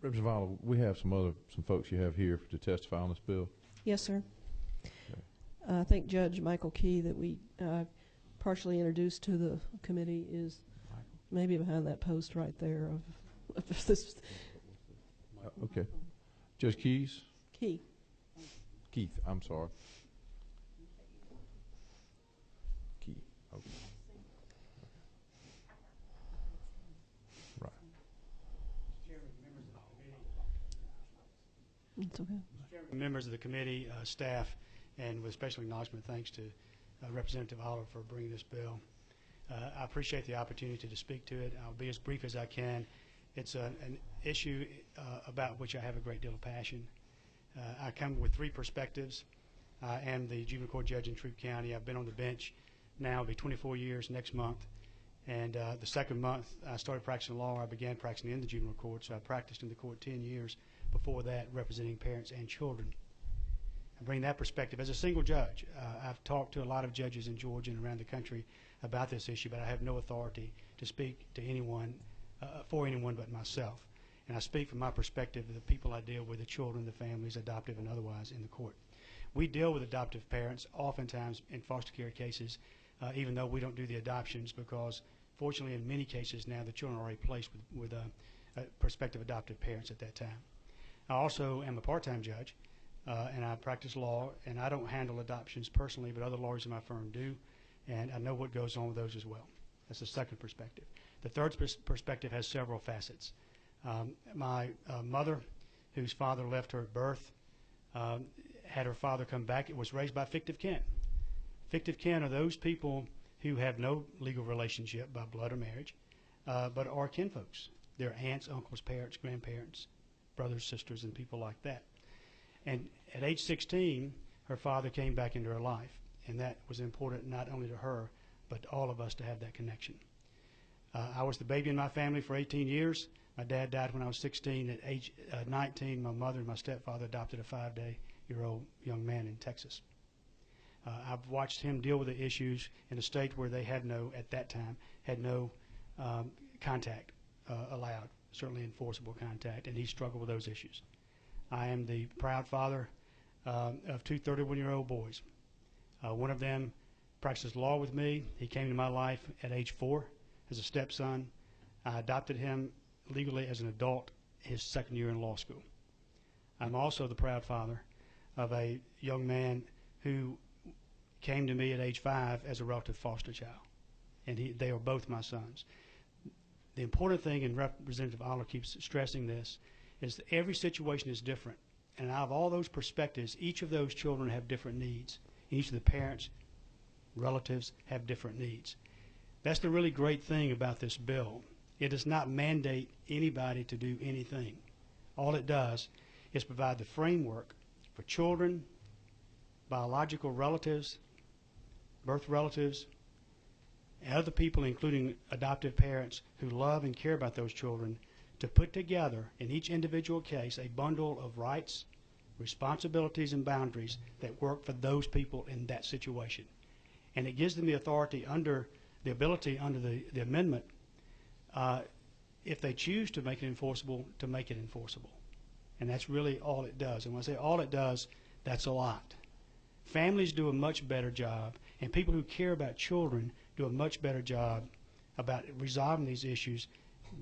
A: Representative Oliver, we have some folks you have here to testify on this bill.
G: Yes, sir.
A: Okay.
G: I think Judge Michael Key that we partially introduced to the committee is maybe behind that post right there of this.
A: Okay. Judge Keith, I'm sorry. Keith. Okay. Right.
G: It's okay.
S: Members of the committee, staff, and with special acknowledgement thanks to Representative Oliver for bringing this bill. I appreciate the opportunity to speak to it. I'll be as brief as I can. It's an issue about which I have a great deal of passion. I come with three perspectives. I am the juvenile court judge in Troup County. I've been on the bench now, it'll be 24 years next month. And the second month I started practicing law, I began practicing in the juvenile court. So I practiced in the court 10 years before that, representing parents and children. I bring that perspective as a single judge. I've talked to a lot of judges in Georgia and around the country about this issue, but I have no authority to speak to anyone, for anyone but myself. And I speak from my perspective of the people I deal with, the children, the families, adoptive and otherwise, in the court. We deal with adoptive parents oftentimes in foster care cases, even though we don't do the adoptions, because fortunately in many cases now the children are already placed with prospective adoptive parents at that time. I also am a part-time judge, and I practice law, and I don't handle adoptions personally, but other lawyers in my firm do, and I know what goes on with those as well. That's the second perspective. The third perspective has several facets. My mother, whose father left her at birth, had her father come back. It was raised by fictive kin. Fictive kin are those people who have no legal relationship by blood or marriage, but are kinfolks. They're aunts, uncles, parents, grandparents, brothers, sisters, and people like that. And at age 16, her father came back into her life, and that was important not only to her, but to all of us to have that connection. I was the baby in my family for 18 years. My dad died when I was 16. At age 19, my mother and my stepfather adopted a 5-year-old young man in Texas. I've watched him deal with the issues in a state where they had no, at that time, had no contact allowed, certainly enforceable contact, and he struggled with those issues. I am the proud father of two 31-year-old boys. One of them practices law with me. He came into my life at age 4 as a stepson. I adopted him legally as an adult his second year in law school. I'm also the proud father of a young man who came to me at age 5 as a relative foster child, and they are both my sons. The important thing, and Representative Aller keeps stressing this, is that every situation is different, and out of all those perspectives, each of those children have different needs. Each of the parents, relatives have different needs. That's the really great thing about this bill. It does not mandate anybody to do anything. All it does is provide the framework for children, biological relatives, birth relatives, and other people, including adoptive parents who love and care about those children, to put together in each individual case a bundle of rights, responsibilities, and boundaries that work for those people in that situation. And it gives them the authority under the ability under the amendment, if they choose to make it enforceable, to make it enforceable. And that's really all it does. And when I say all it does, that's a lot. Families do a much better job, and people who care about children do a much better job about resolving these issues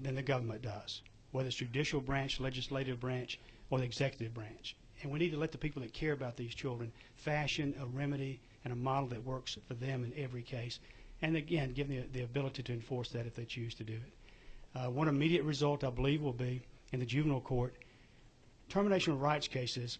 S: than the government does, whether it's judicial branch, legislative branch, or the executive branch. And we need to let the people that care about these children fashion a remedy and a model that works for them in every case. And again, give them the ability to enforce that if they choose to do it. One immediate result, I believe, will be in the juvenile court, termination of rights cases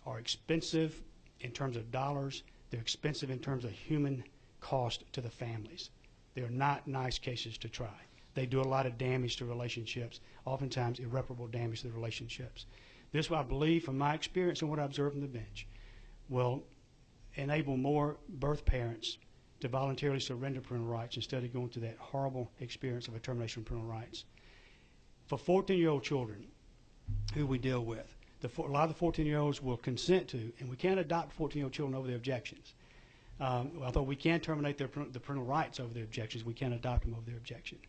S: are expensive in terms of dollars. They're expensive in terms of human cost to the families. They're not nice cases to try. They do a lot of damage to relationships, oftentimes irreparable damage to the relationships. This, I believe, from my experience and what I observed on the bench, will enable more birth parents to voluntarily surrender parental rights instead of going through that horrible experience of a termination of parental rights. For 14-year-old children who we deal with, a lot of the 14-year-olds will consent to, and we can't adopt 14-year-old children over their objections. Although we can terminate the parental rights over their objections, we can't adopt them over their objection.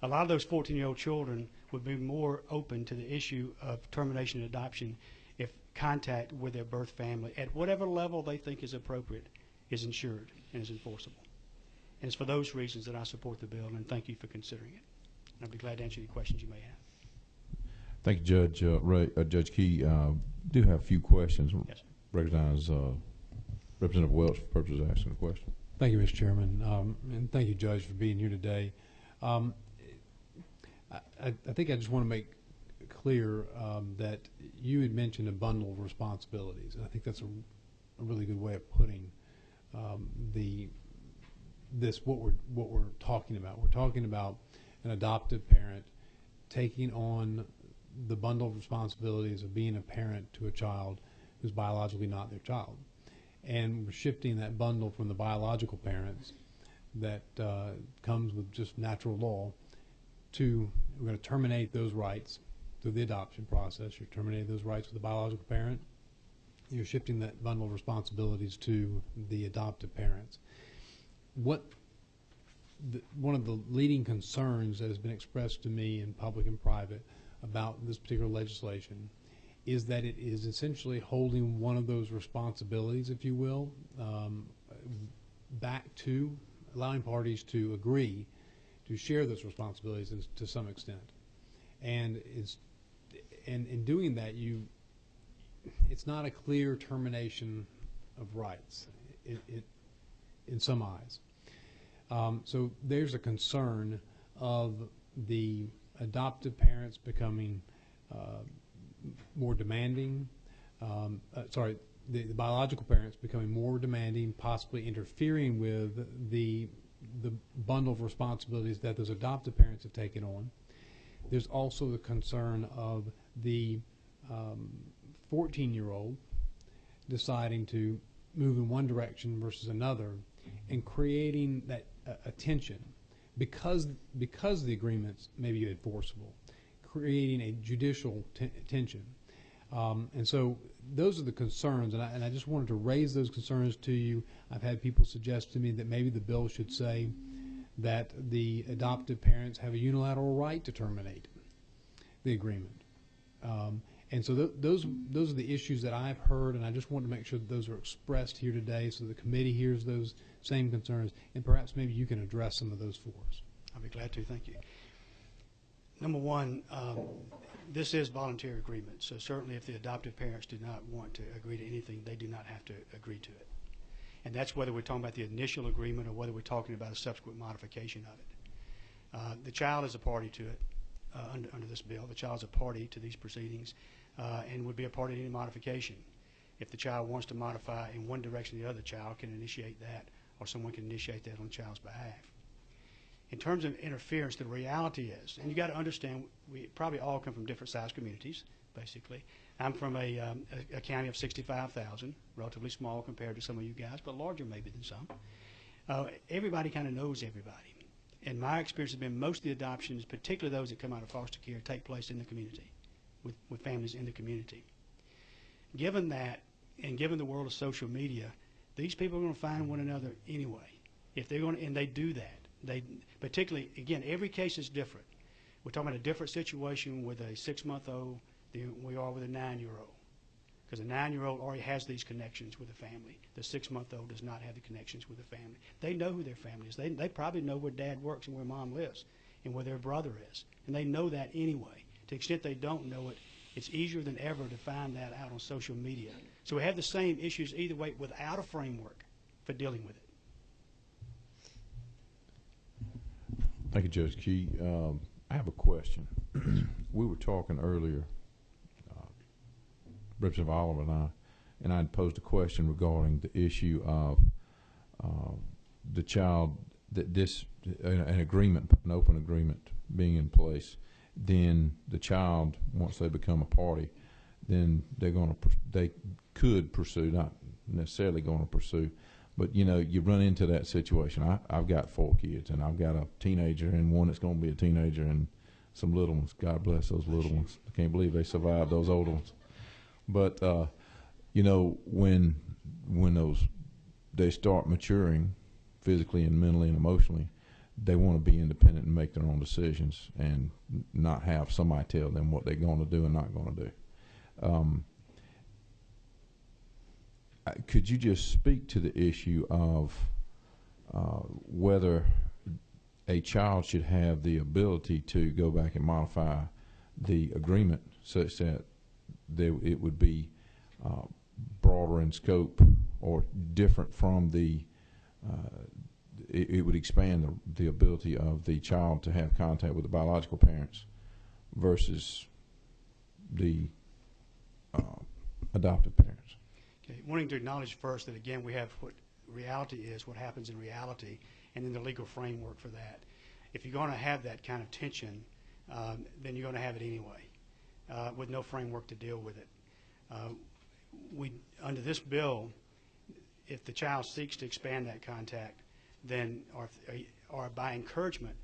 S: A lot of those 14-year-old children would be more open to the issue of termination and adoption if contact with their birth family at whatever level they think is appropriate is ensured and is enforceable. And it's for those reasons that I support the bill, and thank you for considering it. And I'll be glad to answer any questions you may have.
A: Thank you, Judge Judge Key. Do have a few questions.
S: Yes, sir.
A: Recognize Representative Welch for purposes of asking a question.
D: Thank you, Mr. Chairman, and thank you, Judge, for being here today. I think I just want to make clear that you had mentioned a bundle of responsibilities, and I think that's a really good way of putting what we're talking about. We're talking about an adoptive parent taking on the bundle of responsibilities of being a parent to a child who's biologically not their child. And we're shifting that bundle from the biological parents that comes with just natural law to, we're going to terminate those rights through the adoption process. You're terminating those rights with the biological parent. You're shifting that bundle of responsibilities to the adoptive parents. One of the leading concerns that has been expressed to me in public and private about this particular legislation is that it is essentially holding one of those responsibilities, if you will, back to allowing parties to agree to share those responsibilities to some extent. And in doing that, it's not a clear termination of rights in some eyes. So there's a concern of the adoptive parents becoming more demanding, the biological parents becoming more demanding, possibly interfering with the bundle of responsibilities that those adoptive parents have taken on. There's also the concern of the 14-year-old deciding to move in one direction versus another and creating that a tension because the agreements may be enforceable, creating a judicial tension. And so those are the concerns, and I just wanted to raise those concerns to you. I've had people suggest to me that maybe the bill should say that the adoptive parents have a unilateral right to terminate the agreement. And so those are the issues that I've heard, and I just wanted to make sure that those are expressed here today so the committee hears those same concerns, and perhaps maybe you can address some of those for us.
S: I'll be glad to. Thank you. Number one, this is voluntary agreement, so certainly if the adoptive parents do not want to agree to anything, they do not have to agree to it. And that's whether we're talking about the initial agreement or whether we're talking about a subsequent modification of it. The child is a party to it under this bill. The child is a party to these proceedings and would be a party to any modification. If the child wants to modify in one direction, the other child can initiate that, or someone can initiate that on the child's behalf. In terms of interference, the reality is, and you got to understand, we probably all come from different sized communities, basically. I'm from a county of 65,000, relatively small compared to some of you guys, but larger maybe than some. Everybody kind of knows everybody. And my experience has been most of the adoptions, particularly those that come out of foster care, take place in the community, with families in the community. Given that, and given the world of social media, these people are going to find one another anyway. If they're going to, and they do that. They particularly, again, every case is different. We're talking about a different situation with a 6-month-old than we are with a 9-year-old. Because a 9-year-old already has these connections with the family. The 6-month-old does not have the connections with the family. They know who their family is. They probably know where dad works and where mom lives and where their brother is. And they know that anyway. To the extent they don't know it, it's easier than ever to find that out on social media. So we have the same issues either way without a framework for dealing with it.
A: Thank you, Judge Key. I have a question. We were talking earlier, Representative Oliver and I had posed a question regarding the issue of the child, that an agreement, an open agreement being in place. Then the child, once they become a party, then they could pursue, not necessarily going to pursue, but you run into that situation. I've got 4 kids, and I've got a teenager and one that's going to be a teenager, and some little ones. God bless those little ones. I can't believe they survived those older ones. But when they start maturing physically and mentally and emotionally, they want to be independent and make their own decisions and not have somebody tell them what they're going to do and not going to do. Could you just speak to the issue of whether a child should have the ability to go back and modify the agreement such that it would be broader in scope or different from it would expand the ability of the child to have contact with the biological parents versus the adoptive parents?
S: Okay. Wanting to acknowledge first that, again, we have what reality is, what happens in reality, and then the legal framework for that. If you're going to have that kind of tension, then you're going to have it anyway, with no framework to deal with it. Under this bill, if the child seeks to expand that contact, then, or by encouragement,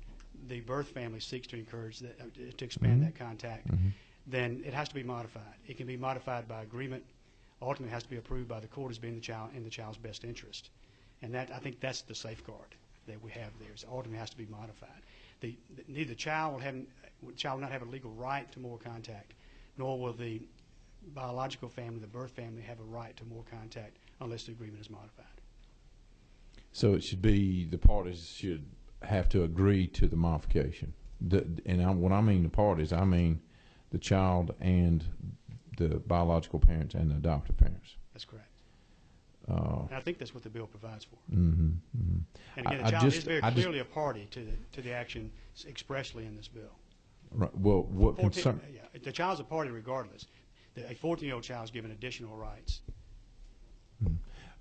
S: the birth family seeks to encourage that, to expand that contact, then it has to be modified. It can be modified by agreement. Ultimately, it has to be approved by the court as being in the child's best interest. And that, I think that's the safeguard that we have there. It ultimately has to be modified. Neither the child will not have a legal right to more contact, nor will the biological family, the birth family, have a right to more contact unless the agreement is modified.
A: So it should be the parties should have to agree to the modification. When I mean the parties, I mean the child and the biological parents and the adoptive parents.
S: That's correct. And I think that's what the bill provides for.
A: And
S: again, the child is very clearly a party to the action expressly in this bill.
A: Right. Well, what concern?
S: Yeah, the child's a party regardless. A 14-year-old child is given additional rights.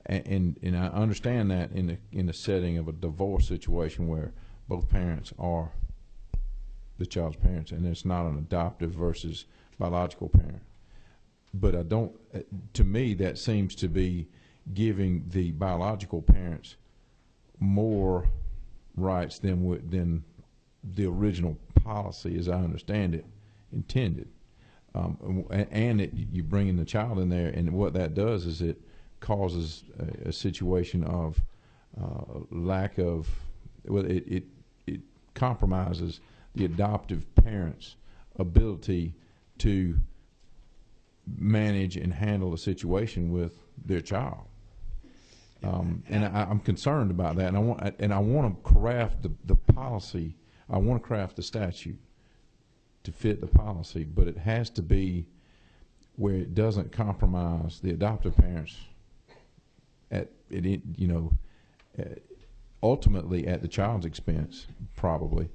A: And I understand that in the setting of a divorce situation where both parents are the child's parents, and it's not an adoptive versus biological parent. But I don't. To me, that seems to be giving the biological parents more rights than the original policy, as I understand it, intended. and you bring in the child in there, and what that does is it causes a situation of lack of, well, it compromises the adoptive parent's ability to manage and handle a situation with their child. And I'm concerned about that, and I want to craft the policy. I want to craft the statute to fit the policy, but it has to be where it doesn't compromise the adoptive parents ultimately at the child's expense, probably.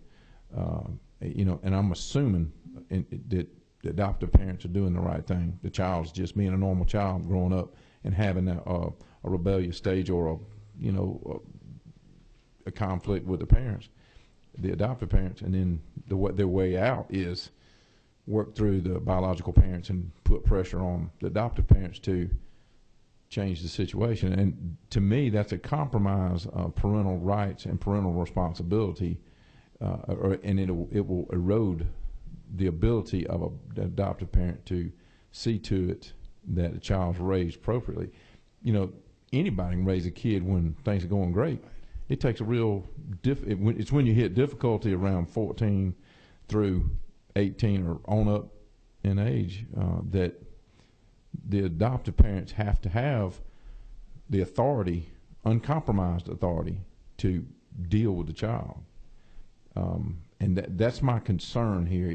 A: And I'm assuming that the adoptive parents are doing the right thing. The child's just being a normal child growing up and having a rebellious stage or a conflict with the parents, the adoptive parents, and then their way out is work through the biological parents and put pressure on the adoptive parents to change the situation. And to me, that's a compromise of parental rights and parental responsibility, and it will erode the ability of an adoptive parent to see to it that the child's raised appropriately. Anybody can raise a kid when things are going great. It takes a real it's when you hit difficulty around 14 through 18 or on up in age that the adoptive parents have to have the authority, uncompromised authority, to deal with the child. And that's my concern here.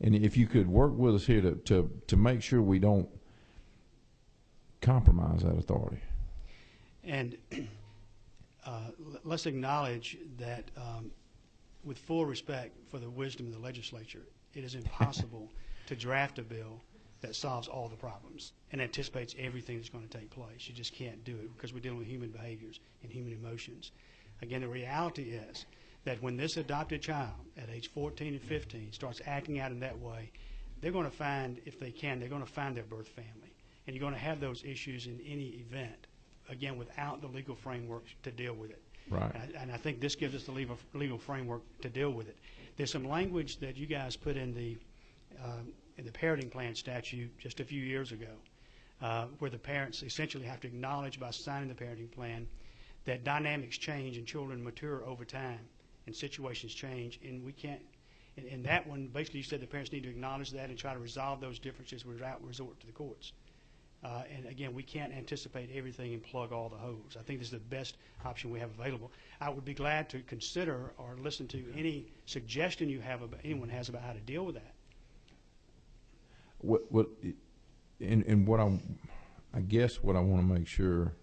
A: And if you could work with us here to make sure we don't compromise that authority.
S: And let's acknowledge that with full respect for the wisdom of the legislature, it is impossible to draft a bill that solves all the problems and anticipates everything that's going to take place. You just can't do it because we're dealing with human behaviors and human emotions. Again, the reality is that when this adopted child at age 14 and 15 starts acting out in that way, they're going to find, if they can, they're going to find their birth family. And you're going to have those issues in any event, again, without the legal framework to deal with it.
A: Right.
S: And I think this gives us the legal framework to deal with it. There's some language that you guys put in the parenting plan statute just a few years ago, where the parents essentially have to acknowledge by signing the parenting plan that dynamics change and children mature over time and situations change, and we can't. In that one, basically, you said the parents need to acknowledge that and try to resolve those differences without resort to the courts. And again, we can't anticipate everything and plug all the holes. I think this is the best option we have available. I would be glad to consider or listen to any suggestion you have anyone has about how to deal with that.
A: I guess what I want to make sure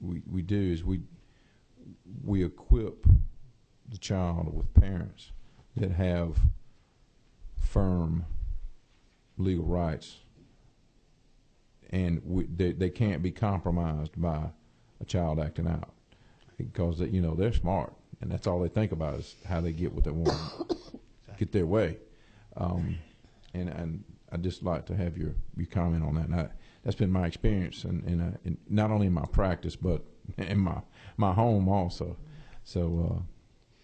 A: we do is we equip the child with parents that have firm legal rights, and they can't be compromised by a child acting out, because they're smart and that's all they think about is how they get what they want, get their way. And I'd just like to have your comment on that. And that's been my experience, and not only in my practice but in my home also. So,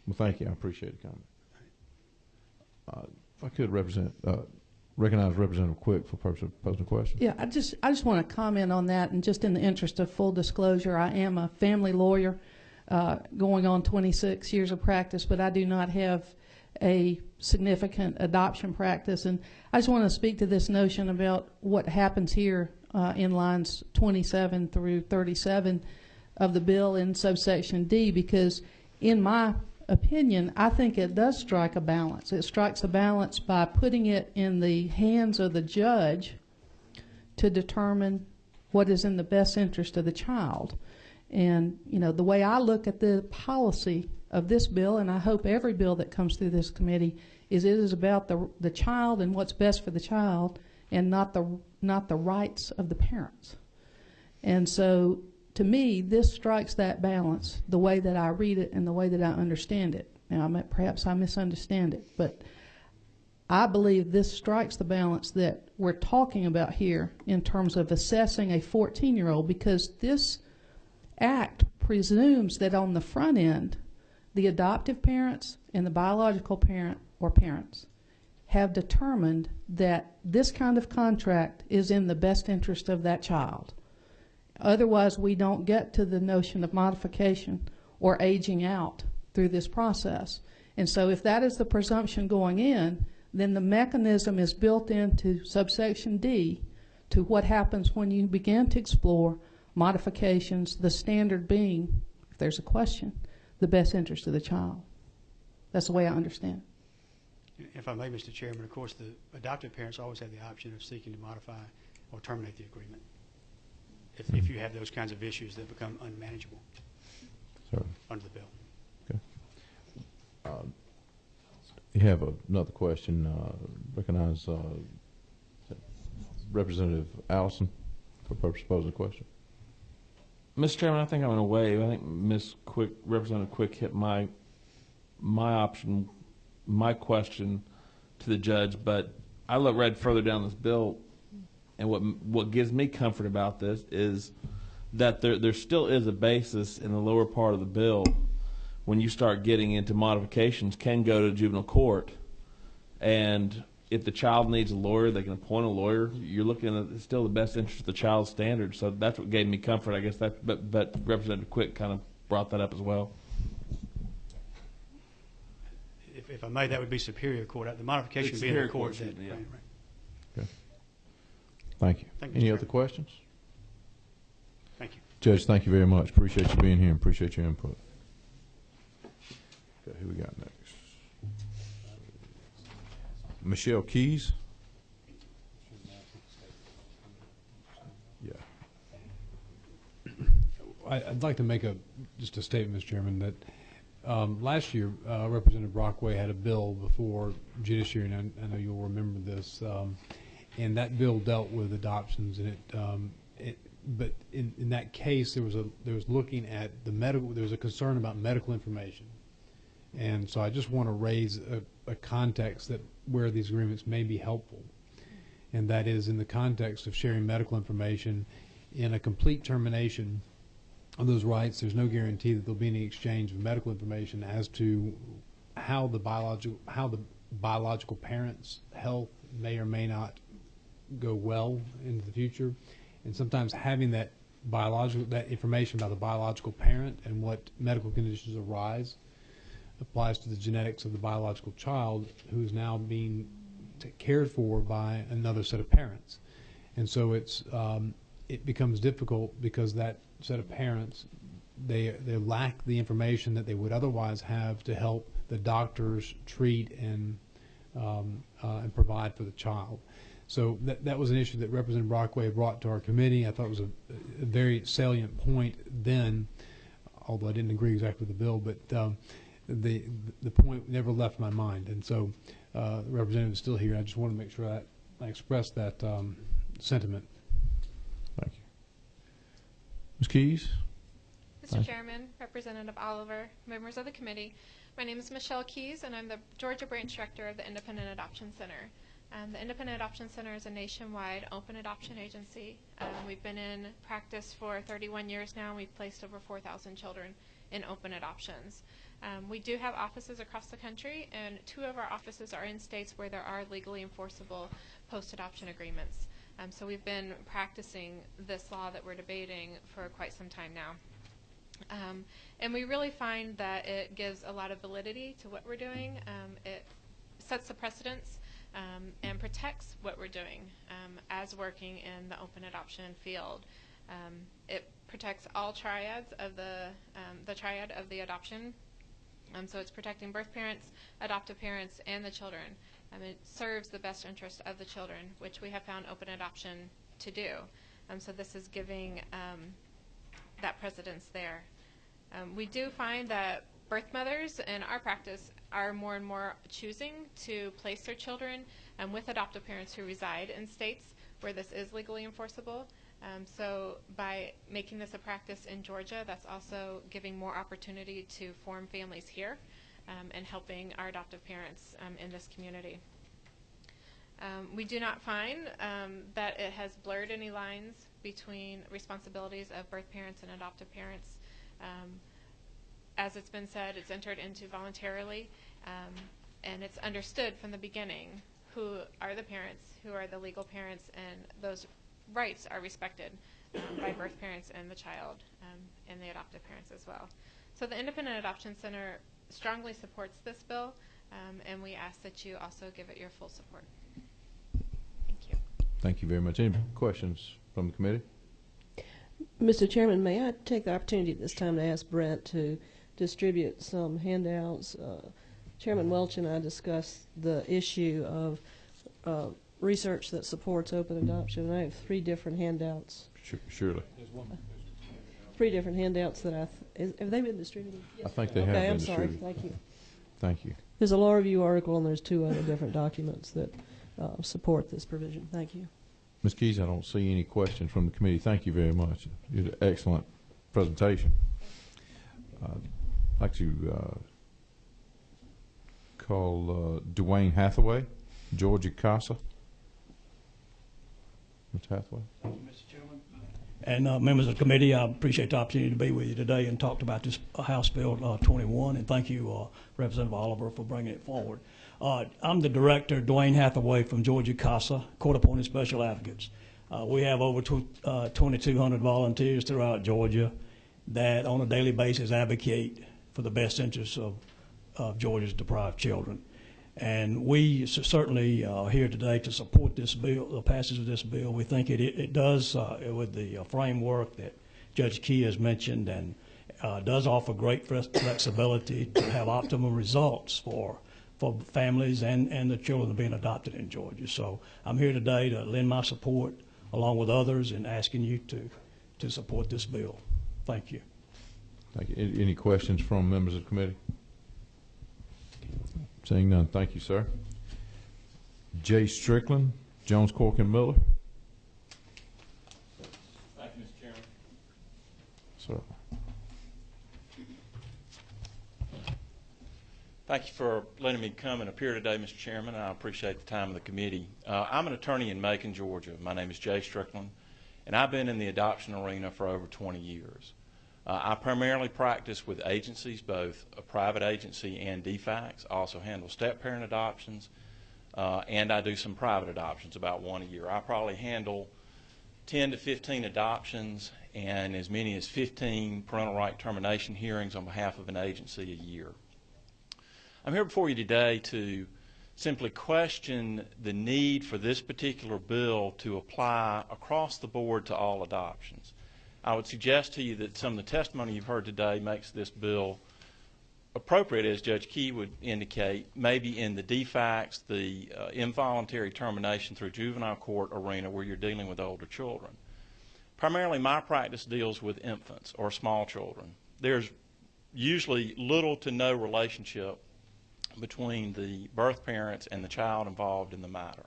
A: well, thank you. I appreciate the comment. If I could recognize Representative Quick for purpose of posing a question.
T: Yeah, I just want to comment on that, and just in the interest of full disclosure, I am a family lawyer going on 26 years of practice, but I do not have a significant adoption practice. And I just want to speak to this notion about what happens here in lines 27 through 37 of the bill in subsection D, because in my opinion, I think it does strike a balance. It strikes a balance by putting it in the hands of the judge to determine what is in the best interest of the child. And, the way I look at the policy of this bill, and I hope every bill that comes through this committee, is it is about the child and what's best for the child, and not the rights of the parents. And so, to me, this strikes that balance, the way that I read it and the way that I understand it. Now, perhaps I misunderstand it, but I believe this strikes the balance that we're talking about here in terms of assessing a 14-year-old, because this act presumes that on the front end, the adoptive parents and the biological parent or parents have determined that this kind of contract is in the best interest of that child. Otherwise, we don't get to the notion of modification or aging out through this process. And so if that is the presumption going in, then the mechanism is built into subsection D to what happens when you begin to explore modifications, the standard being, if there's a question, the best interest of the child. That's the way I understand it.
S: If I may, Mr. Chairman, of course, the adoptive parents always have the option of seeking to modify or terminate the agreement if you have those kinds of issues that become unmanageable under the bill.
A: Okay. You have another question. Recognize Representative Allison for purpose of posing a question.
Q: Mr. Chairman, I think I'm going to waive. I think Representative Quick hit my option, my question to the judge, but I read further down this bill, and what gives me comfort about this is that there still is a basis in the lower part of the bill when you start getting into modifications can go to juvenile court, and if the child needs a lawyer, they can appoint a lawyer. You're looking at still the best interest of the child's standard, so that's what gave me comfort, I guess. But Representative Quick kind of brought that up as well.
S: If I may, that would be Superior Court. The modification would be in the court.
Q: Yeah.
S: Right.
A: Okay. Thank you. Any other questions?
S: Thank you.
A: Judge, thank you very much. Appreciate you being here and appreciate your input. Okay, who we got next? Michelle Keys.
D: Yeah. I'd like to make just a statement, Mr. Chairman, that last year Representative Brockway had a bill before Judiciary, and I know you'll remember this, and that bill dealt with adoptions, and but in that case there was looking at the medical. There was a concern about medical information. And so I just want to raise a context that where these agreements may be helpful, and that is in the context of sharing medical information. In a complete termination of those rights, there's no guarantee that there'll be any exchange of medical information as to how the biological parent's health may or may not go well into the future, and sometimes having that information about the biological parent and what medical conditions arise applies to the genetics of the biological child who is now being cared for by another set of parents. And so it becomes difficult because that set of parents, they lack the information that they would otherwise have to help the doctors treat and provide for the child. So that was an issue that Representative Brockway brought to our committee. I thought it was a very salient point then, although I didn't agree exactly with the bill, but the point never left my mind, and so the representative is still here. I just want to make sure that I express that sentiment.
A: Thank you. Ms. Keys?
U: Mr. Chairman, Representative Oliver, members of the committee, my name is Michelle Keys, and I'm the Georgia Branch Director of the Independent Adoption Center. The Independent Adoption Center is a nationwide open adoption agency. We've been in practice for 31 years now, and we've placed over 4,000 children in open adoptions. We do have offices across the country, and 2 of our offices are in states where there are legally enforceable post-adoption agreements. So we've been practicing this law that we're debating for quite some time now. And we really find that it gives a lot of validity to what we're doing. It sets the precedence and protects what we're doing as working in the open adoption field. It protects all triads of the triad of the adoption. So it's protecting birth parents, adoptive parents, and the children. It serves the best interest of the children, which we have found open adoption to do. So this is giving that precedence there. We do find that birth mothers in our practice are more and more choosing to place their children with adoptive parents who reside in states where this is legally enforceable. So by making this a practice in Georgia, that's also giving more opportunity to form families here and helping our adoptive parents in this community. We do not find that it has blurred any lines between responsibilities of birth parents and adoptive parents. As it's been said, it's entered into voluntarily, and it's understood from the beginning who are the parents, who are the legal parents, and those rights are respected by birth parents and the child and the adoptive parents as well. So the Independent Adoption Center strongly supports this bill, and we ask that you also give it your full support. Thank you.
A: Thank you very much. Any questions from the committee?
G: Mr. Chairman, may I take the opportunity at this time to ask Brent to distribute some handouts? Chairman Welch and I discussed the issue of research that supports open adoption, and I have 3 different handouts.
A: Surely.
G: 3 different handouts that have they been distributed?
A: I think they have been distributed.
G: Sorry. Thank you.
A: Thank you.
G: There's a law review article, and there's 2 other different documents that support this provision. Thank you.
A: Ms. Keys, I don't see any questions from the committee. Thank you very much. You did an excellent presentation. I'd like to call Dwayne Hathaway, Georgia CASA. Mr. Hathaway.
B: Thank you, Mr. Chairman. And members of the committee, I appreciate the opportunity to be with you today and talk about this House Bill 21, and thank you, Representative Oliver, for bringing it forward. I'm the director, Dwayne Hathaway, from Georgia CASA, Court-Appointed Special Advocates. We have over 2,200 volunteers throughout Georgia that on a daily basis advocate for the best interests of Georgia's deprived children. And we certainly are here today to support this bill, the passage of this bill. We think it does, with the framework that Judge Key has mentioned, and does offer great flexibility to have optimum results for families and the children being adopted in Georgia. So I'm here today to lend my support along with others in asking you to support this bill. Thank you.
A: Thank you. Any questions from members of the committee? Seeing none, thank you, sir. Jay Strickland, Jones, Cork, and Miller.
V: Thank you, Mr. Chairman.
A: Sir.
V: Thank you for letting me come and appear today, Mr. Chairman. I appreciate the time of the committee. I'm an attorney in Macon, Georgia. My name is Jay Strickland, and I've been in the adoption arena for over 20 years. I primarily practice with agencies, both a private agency and DFACS. I also handle step-parent adoptions, and I do some private adoptions, about 1 a year. I probably handle 10 to 15 adoptions and as many as 15 parental right termination hearings on behalf of an agency a year. I'm here before you today to simply question the need for this particular bill to apply across the board to all adoptions. I would suggest to you that some of the testimony you've heard today makes this bill appropriate, as Judge Key would indicate, maybe in the DFACS, the involuntary termination through juvenile court arena where you're dealing with older children. Primarily, my practice deals with infants or small children. There's usually little to no relationship between the birth parents and the child involved in the matter.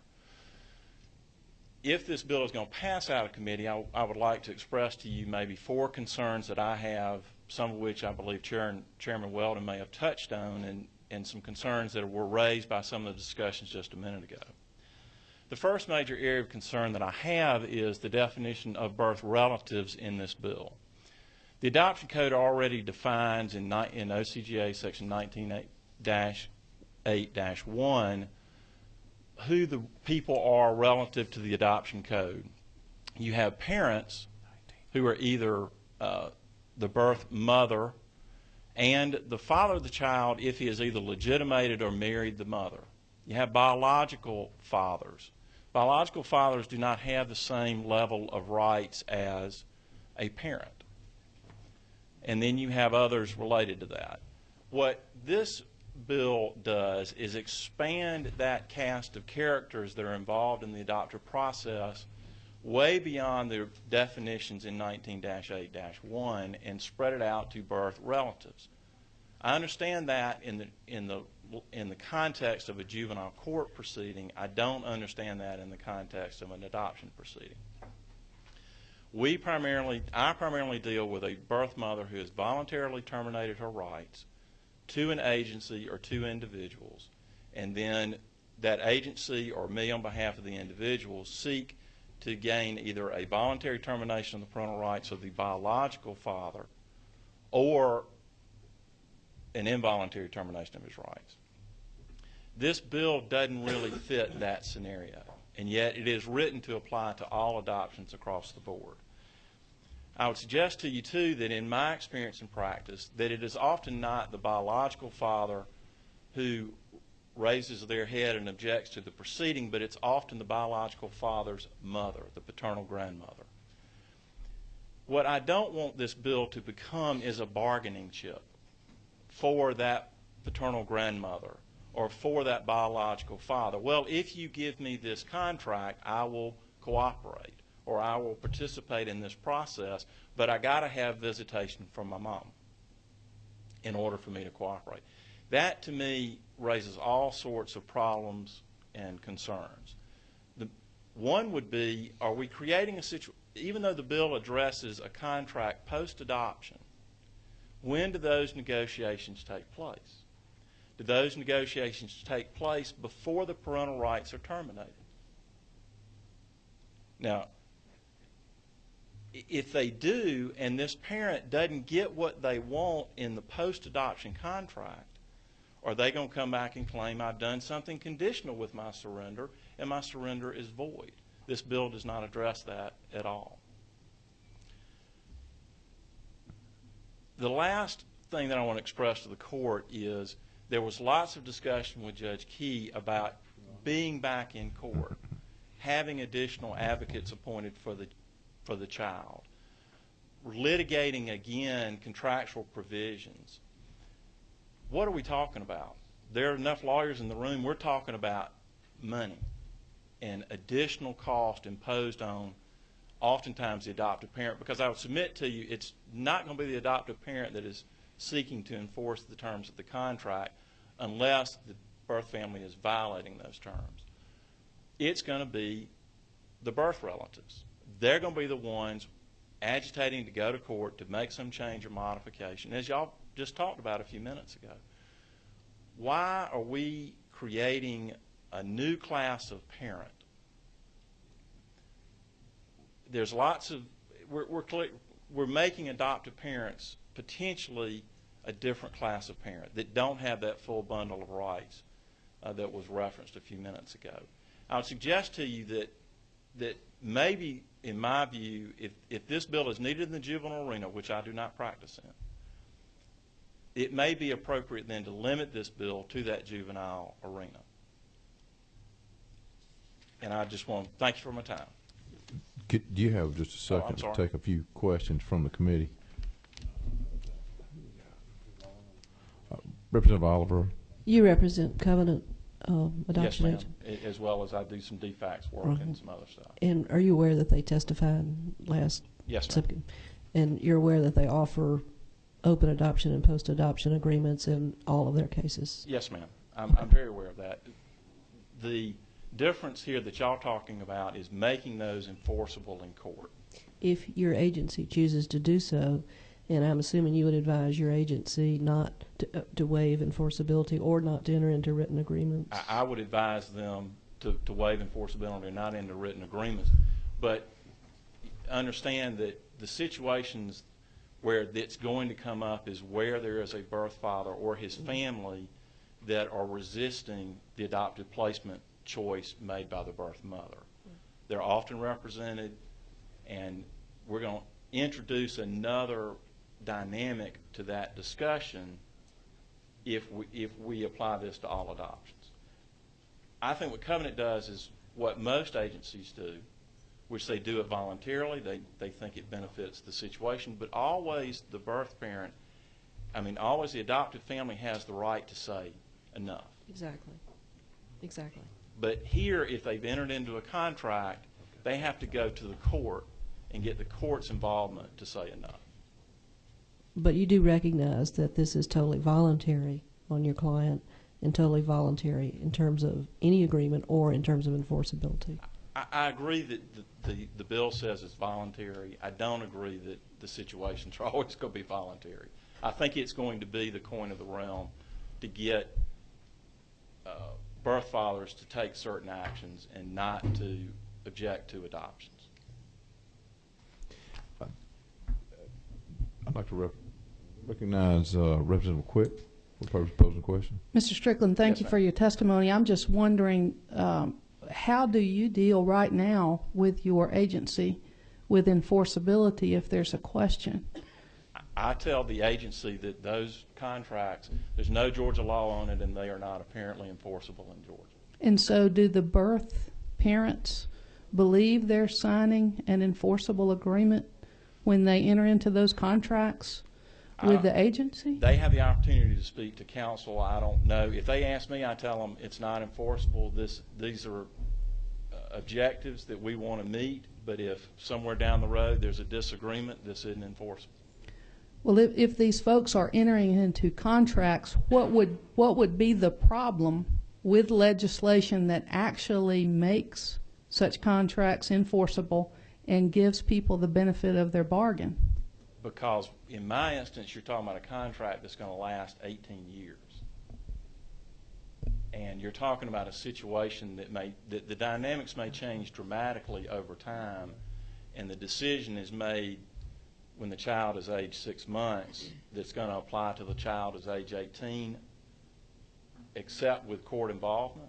V: If this bill is going to pass out of committee, I would like to express to you maybe 4 concerns that I have, some of which I believe Chairman Weldon may have touched on, and some concerns that were raised by some of the discussions just a minute ago. The first major area of concern that I have is the definition of birth relatives in this bill. The Adoption Code already defines in OCGA section 19-8-1 who the people are relative to the adoption code. You have parents who are either the birth mother and the father of the child if he is either legitimated or married the mother. You have biological fathers. Biological fathers do not have the same level of rights as a parent. And then you have others related to that. What this bill does is expand that cast of characters that are involved in the adoptive process way beyond the definitions in 19-8-1 and spread it out to birth relatives. I understand that in the context of a juvenile court proceeding. I don't understand that in the context of an adoption proceeding. I primarily deal with a birth mother who has voluntarily terminated her rights to an agency or 2 individuals, and then that agency or me on behalf of the individual seek to gain either a voluntary termination of the parental rights of the biological father or an involuntary termination of his rights. This bill doesn't really fit that scenario, and yet it is written to apply to all adoptions across the board. I would suggest to you, too, that in my experience and practice, that it is often not the biological father who raises their head and objects to the proceeding, but it's often the biological father's mother, the paternal grandmother. What I don't want this bill to become is a bargaining chip for that paternal grandmother or for that biological father. Well, if you give me this contract, I will cooperate or I will participate in this process, but I got to have visitation from my mom in order for me to cooperate. That, to me, raises all sorts of problems and concerns. One would be, are we creating a situation, even though the bill addresses a contract post-adoption, when do those negotiations take place? Do those negotiations take place before the parental rights are terminated? Now, if they do, and this parent doesn't get what they want in the post-adoption contract, are they going to come back and claim I've done something conditional with my surrender and my surrender is void? This bill does not address that at all. The last thing that I want to express to the court is there was lots of discussion with Judge Key about being back in court, having additional advocates appointed for the child, litigating again contractual provisions. What are we talking about? There are enough lawyers in the room. We're talking about money and additional cost imposed on oftentimes the adoptive parent, because I would submit to you it's not going to be the adoptive parent that is seeking to enforce the terms of the contract unless the birth family is violating those terms. It's going to be the birth relatives. They're going to be the ones agitating to go to court to make some change or modification, as y'all just talked about a few minutes ago. Why are we creating a new class of parent? There's lots of, we're making adoptive parents potentially a different class of parent that don't have that full bundle of rights that was referenced a few minutes ago. I would suggest to you that maybe, in my view, if this bill is needed in the juvenile arena, which I do not practice in, it may be appropriate then to limit this bill to that juvenile arena. And I just want to thank you for my time.
A: Do you have just a second to take a few questions from the committee? Representative Oliver.
G: You represent Covenant Adoption
V: Yes, ma'am, as well as I do some DFACS work and some other stuff.
G: And are you aware that they testified last?
V: Yes, ma'am.
G: And you're aware that they offer open adoption and post-adoption agreements in all of their cases?
V: Yes, ma'am. I'm very aware of that. The difference here that y'all talking about is making those enforceable in court.
G: If your agency chooses to do so, and I'm assuming you would advise your agency not to waive enforceability or not to enter into written agreements?
V: I would advise them to waive enforceability and not into written agreements. But understand that the situations where it's going to come up is where there is a birth father or his family that are resisting the adoptive placement choice made by the birth mother. They're often represented, and we're going to introduce another dynamic to that discussion if we apply this to all adoptions. I think what Covenant does is what most agencies do, which they do it voluntarily. They think it benefits the situation, but always the birth parent, always the adoptive family has the right to say enough.
G: Exactly. Exactly.
V: But here, if they've entered into a contract, they have to go to the court and get the court's involvement to say enough.
G: But you do recognize that this is totally voluntary on your client and totally voluntary in terms of any agreement or in terms of enforceability.
V: I agree that the bill says it's voluntary. I don't agree that the situations are always going to be voluntary. I think it's going to be the coin of the realm to get birth fathers to take certain actions and not to object to adoptions.
A: I'd like to recognize Representative Quick. for purpose of posing the question.
T: Mr. Strickland, thank you for your testimony. I'm just wondering, how do you deal right now with your agency with enforceability if there's a question?
V: I tell the agency that those contracts, there's no Georgia law on it, and they are not apparently enforceable in Georgia.
T: And so do the birth parents believe they're signing an enforceable agreement when they enter into those contracts with the agency?
V: They have the opportunity to speak to counsel. I don't know. If they ask me, I tell them it's not enforceable. These are objectives that we want to meet, but if somewhere down the road there's a disagreement, this isn't enforceable.
T: Well, if these folks are entering into contracts, what would be the problem with legislation that actually makes such contracts enforceable and gives people the benefit of their bargain?
V: Because in my instance, you're talking about a contract that's going to last 18 years. And you're talking about a situation that the dynamics may change dramatically over time, and the decision is made when the child is age 6 months that's going to apply to the child as age 18, except with court involvement.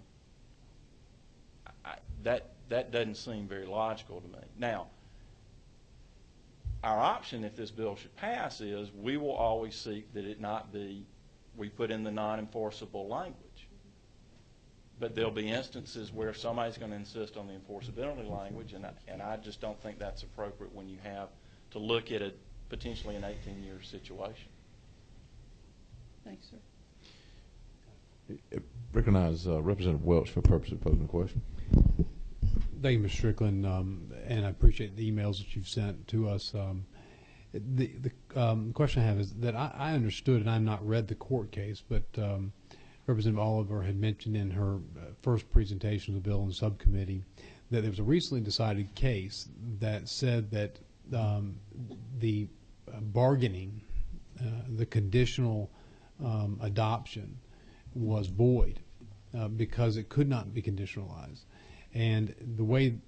V: That doesn't seem very logical to me. Now, our option, if this bill should pass, is we will always seek that it not be, we put in the non-enforceable language. But there'll be instances where somebody's going to insist on the enforceability language, and I just don't think that's appropriate when you have to look at potentially an 18-year situation.
T: Thanks, sir.
A: Recognize Representative Welch for purpose of posing the question.
D: Thank you, Mr. Strickland, and I appreciate the emails that you've sent to us. The question I have is that I understood, and I've not read the court case, but Representative Oliver had mentioned in her first presentation of the bill in subcommittee that there was a recently decided case that said that the bargaining, the conditional adoption was void because it could not be conditionalized. And the way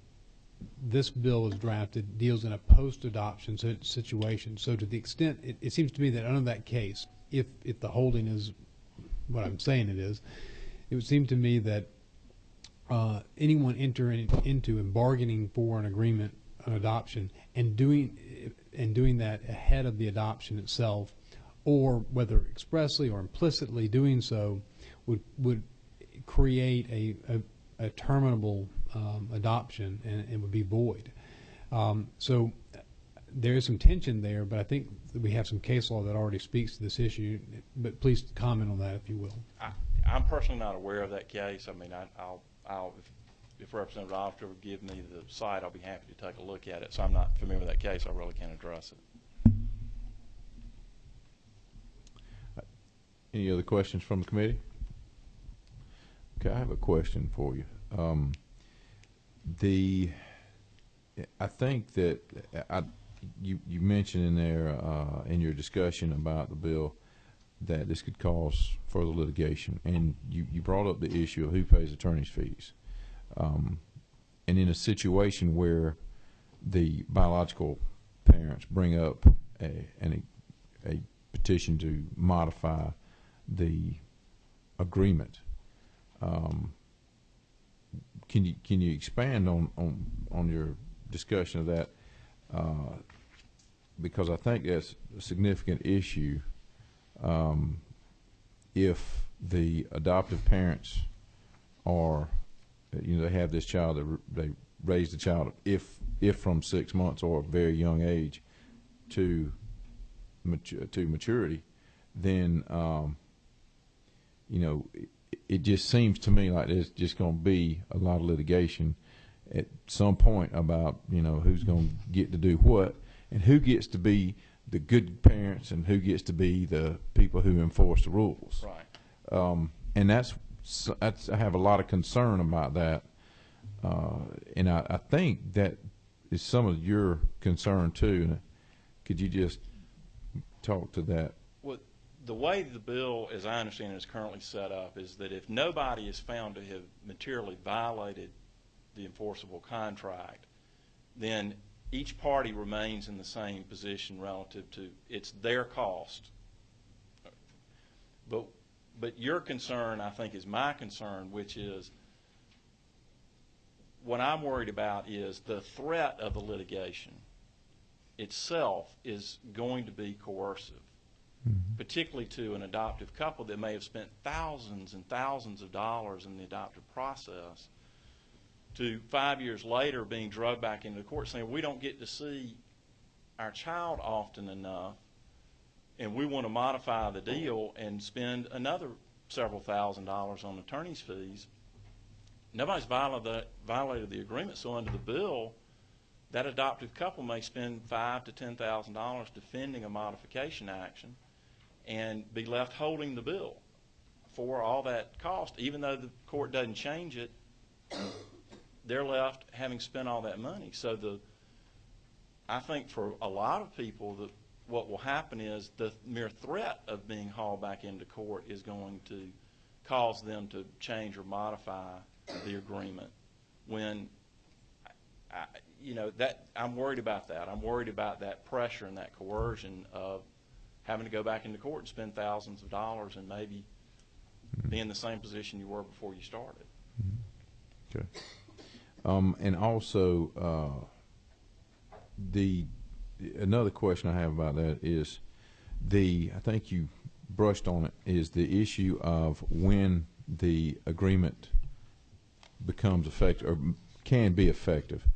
D: this bill is drafted deals in a post-adoption situation. So to the extent, it seems to me that under that case, if the holding is what I'm saying it is, it would seem to me that anyone entering into and bargaining for an agreement, an adoption, and doing that ahead of the adoption itself, or whether expressly or implicitly doing so, would create a terminable adoption and would be void. So there is some tension there, but I think that we have some case law that already speaks to this issue. But please comment on that, if you will.
V: I'm personally not aware of that case. I mean, if Representative Oliver would give me the site, I'll be happy to take a look at it. So I'm not familiar with that case. I really can't address it.
A: Any other questions from the committee? Okay, I have a question for you. I think that you mentioned in there in your discussion about the bill that this could cause further litigation, and you brought up the issue of who pays attorney's fees. And in a situation where the biological parents bring up a petition to modify the agreement, can you expand on your discussion of that? Because I think that's a significant issue. If the adoptive parents are, they have this child, they raise the child, if from 6 months or a very young age to maturity, then it just seems to me like there's just going to be a lot of litigation at some point about who's going to get to do what, and who gets to be the good parents and who gets to be the people who enforce the rules.
V: Right.
A: And that's I have a lot of concern about that, and I think that is some of your concern too. Could you just talk to that?
V: Well, the way the bill, as I understand it, is currently set up is that if nobody is found to have materially violated the enforceable contract, then each party remains in the same position relative to it's their cost. But but your concern, I think, is my concern, which is what I'm worried about is the threat of the litigation itself is going to be coercive, particularly to an adoptive couple that may have spent thousands and thousands of dollars in the adoptive process, to 5 years later being drugged back into the court saying, we don't get to see our child often enough, and we want to modify the deal and spend another several $1,000s on attorney's fees. Nobody's violated the agreement, so under the bill, that adoptive couple may spend $5,000 to $10,000 defending a modification action and be left holding the bill for all that cost. Even though the court doesn't change it, they're left having spent all that money. So I think for a lot of people, what will happen is the mere threat of being hauled back into court is going to cause them to change or modify the agreement. When I'm worried about that. I'm worried about that pressure and that coercion of having to go back into court and spend thousands of dollars and maybe be in the same position you were before you started.
A: Okay. And also, another question I have about that is I think you brushed on it, is the issue of when the agreement becomes effective or can be effective.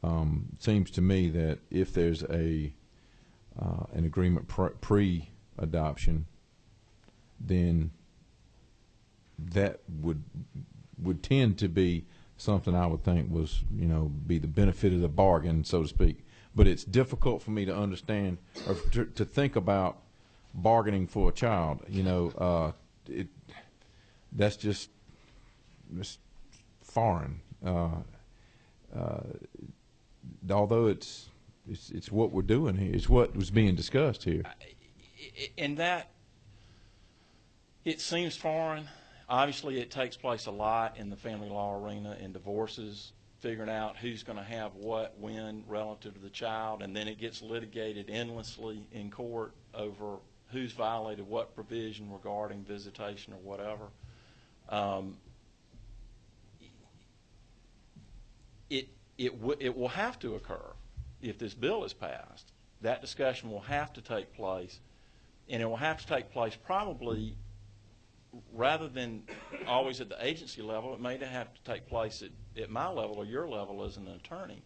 A: It seems to me that if there's an agreement pre-adoption, then that would tend to be something I would think was, be the benefit of the bargain, so to speak. But it's difficult for me to understand or to think about bargaining for a child. That's just foreign. Although it's what we're doing here, it's what was being discussed here.
V: And that, it seems foreign. Obviously, it takes place a lot in the family law arena in divorces, figuring out who's going to have what, when, relative to the child, and then it gets litigated endlessly in court over who's violated what provision regarding visitation or whatever. It will have to occur if this bill is passed. That discussion will have to take place, and it will have to take place probably rather than always at the agency level. It may have to take place at my level or your level as an attorney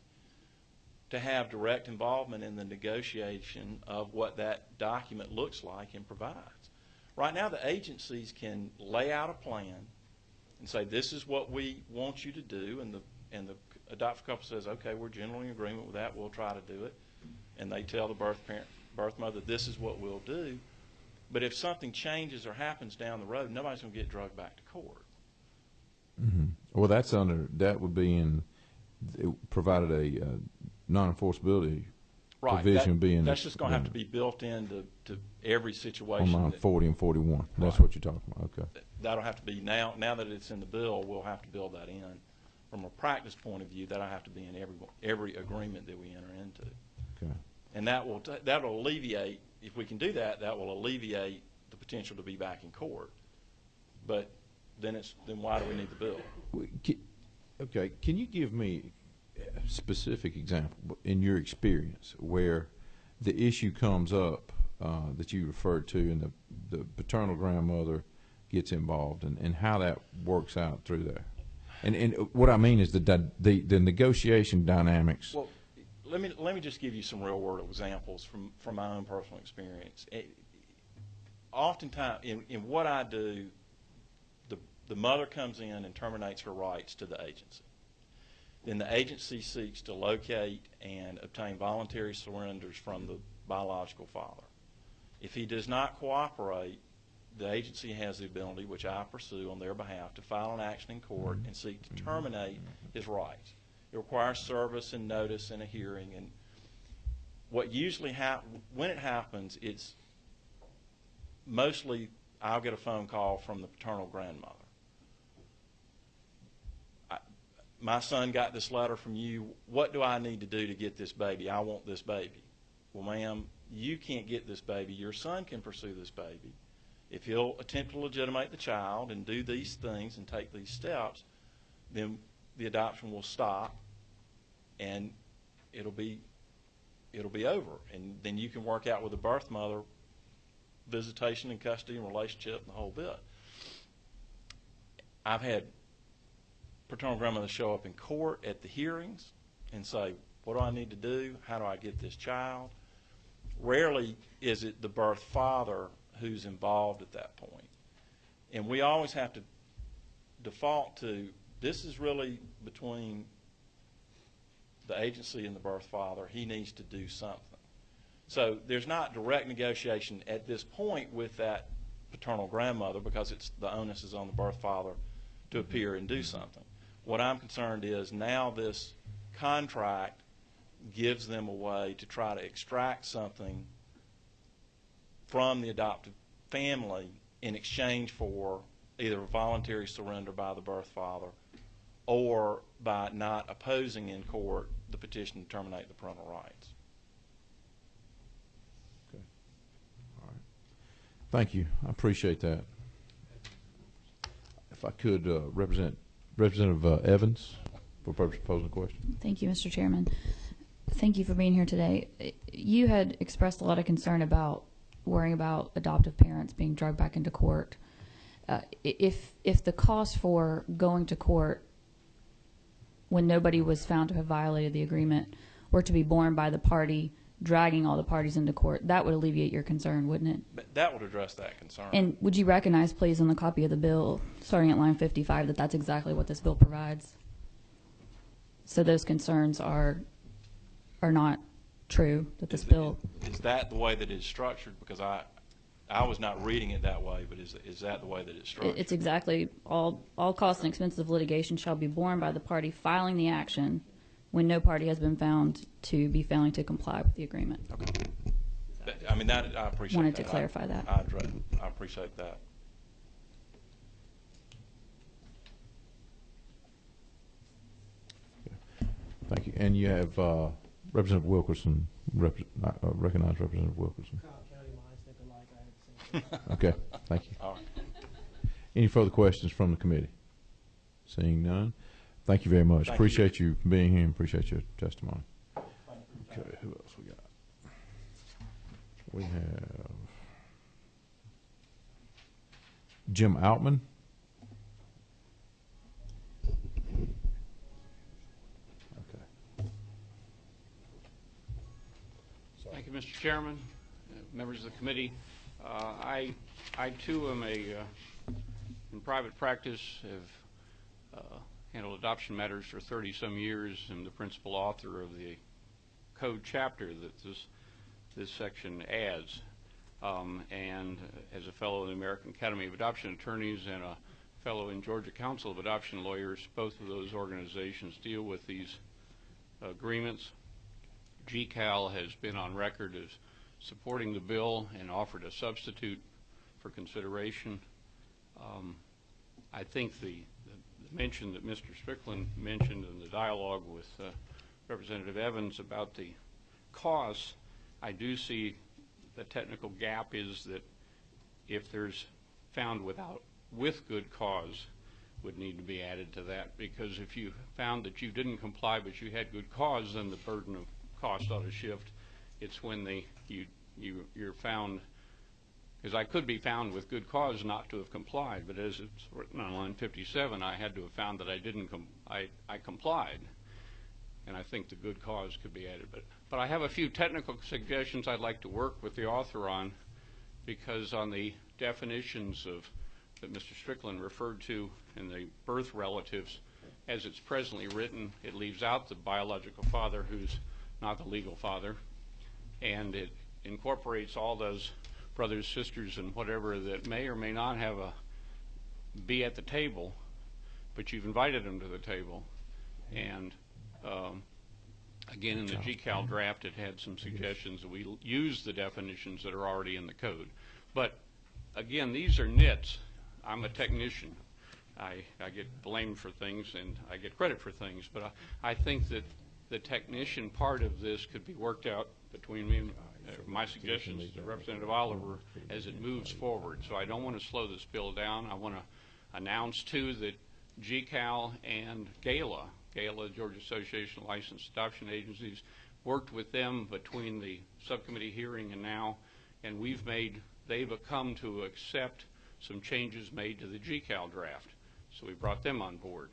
V: to have direct involvement in the negotiation of what that document looks like and provides. Right now, the agencies can lay out a plan and say, this is what we want you to do, and the adoptive couple says, okay, we're generally in agreement with that, we'll try to do it, and they tell the birth mother, this is what we'll do. But if something changes or happens down the road, nobody's going to get drugged back to court.
A: Mm-hmm. Well, that would be it provided a non-enforceability provision
V: that's just going to have to be built into every situation.
A: On line 40 and 41. That's what you're talking about. Okay.
V: That'll have to be now that it's in the bill. We'll have to build that in. From a practice point of view, that'll have to be in every agreement that we enter into.
A: Okay.
V: And that'll alleviate. If we can do that, that will alleviate the potential to be back in court. But then why do we need the bill?
A: Okay. Can you give me a specific example in your experience where the issue comes up that you referred to, and the paternal grandmother gets involved, and how that works out through there? And what I mean is the negotiation dynamics.
V: Well, let me just give you some real world examples from my own personal experience. Oftentimes, in what I do, the mother comes in and terminates her rights to the agency. Then the agency seeks to locate and obtain voluntary surrenders from the biological father. If he does not cooperate, the agency has the ability, which I pursue on their behalf, to file an action in court and seek to terminate his rights. It requires service and notice and a hearing. And what usually when it happens, it's mostly I'll get a phone call from the paternal grandmother. My son got this letter from you. What do I need to do to get this baby? I want this baby. Well, ma'am, you can't get this baby. Your son can pursue this baby. If he'll attempt to legitimate the child and do these things and take these steps, then the adoption will stop, and it'll be over, and then you can work out with the birth mother visitation and custody and relationship and the whole bit. I've had paternal grandmothers show up in court at the hearings and say, what do I need to do? How do I get this child? Rarely is it the birth father who's involved at that point. And we always have to default to, this is really between the agency and the birth father. He needs to do something. So there's not direct negotiation at this point with that paternal grandmother because the onus is on the birth father to appear and do something. What I'm concerned is now this contract gives them a way to try to extract something from the adoptive family in exchange for either a voluntary surrender by the birth father or by not opposing in court the petition to terminate the parental rights.
A: Okay. All right. Thank you. I appreciate that. If I could, Representative Evans, for purpose of posing a question.
R: Thank you, Mr. Chairman. Thank you for being here today. You had expressed a lot of concern about worrying about adoptive parents being dragged back into court. If the cost for going to court when nobody was found to have violated the agreement were to be borne by the party dragging all the parties into court, that would alleviate your concern, wouldn't it?
V: But that would address that concern.
R: And would you recognize, please, in the copy of the bill, starting at line 55, that that's exactly what this bill provides? So those concerns are not true, that this bill...
V: Is that the way that it's structured? Because I was not reading it that way, but is that the way that it's structured?
R: It's exactly, all costs and expenses of litigation shall be borne by the party filing the action when no party has been found to be failing to comply with the agreement.
V: Okay. I mean, that I appreciate
R: Wanted
V: that.
R: to clarify that.
V: I appreciate that.
A: Thank you. And you have Representative Wilkerson, recognize Representative Wilkerson. Okay, thank you.
V: All right.
A: Any further questions from the committee? Seeing none, thank you very much. Appreciate you being here and appreciate your testimony. Okay, who else we got? We have Jim Outman.
E: Thank you, Mr. Chairman, members of the committee. I too am in private practice, have handled adoption matters for 30-some years. I'm the principal author of the code chapter that this section adds. And as a fellow in the American Academy of Adoption Attorneys and a fellow in Georgia Council of Adoption Lawyers, both of those organizations deal with these agreements. GCAL has been on record as supporting the bill and offered a substitute for consideration. I think the mention that Mr. Strickland mentioned in the dialogue with Representative Evans about the costs, I do see the technical gap is that if there's found with good cause would need to be added to that, because if you found that you didn't comply but you had good cause, then the burden of cost ought to shift. It's when you're found, because I could be found with good cause not to have complied, but as it's written on line 57, I had to have found that I didn't I complied, and I think the good cause could be added. But I have a few technical suggestions I'd like to work with the author on, because on the definitions that Mr. Strickland referred to in the birth relatives, as it's presently written, it leaves out the biological father who's not the legal father, and it incorporates all those brothers, sisters, and whatever that may or may not have be at the table, but you've invited them to the table. And again, in the GCAL draft, it had some suggestions that we use the definitions that are already in the code. But again, these are nits. I'm a technician. I get blamed for things and I get credit for things, but I think that the technician part of this could be worked out between me and my suggestions to Representative Oliver as it moves forward. So I don't want to slow this bill down. I want to announce, too, that GCAL and GALA, Georgia Association of Licensed Adoption Agencies, worked with them between the subcommittee hearing and now, and they've come to accept some changes made to the GCAL draft. So we brought them on board,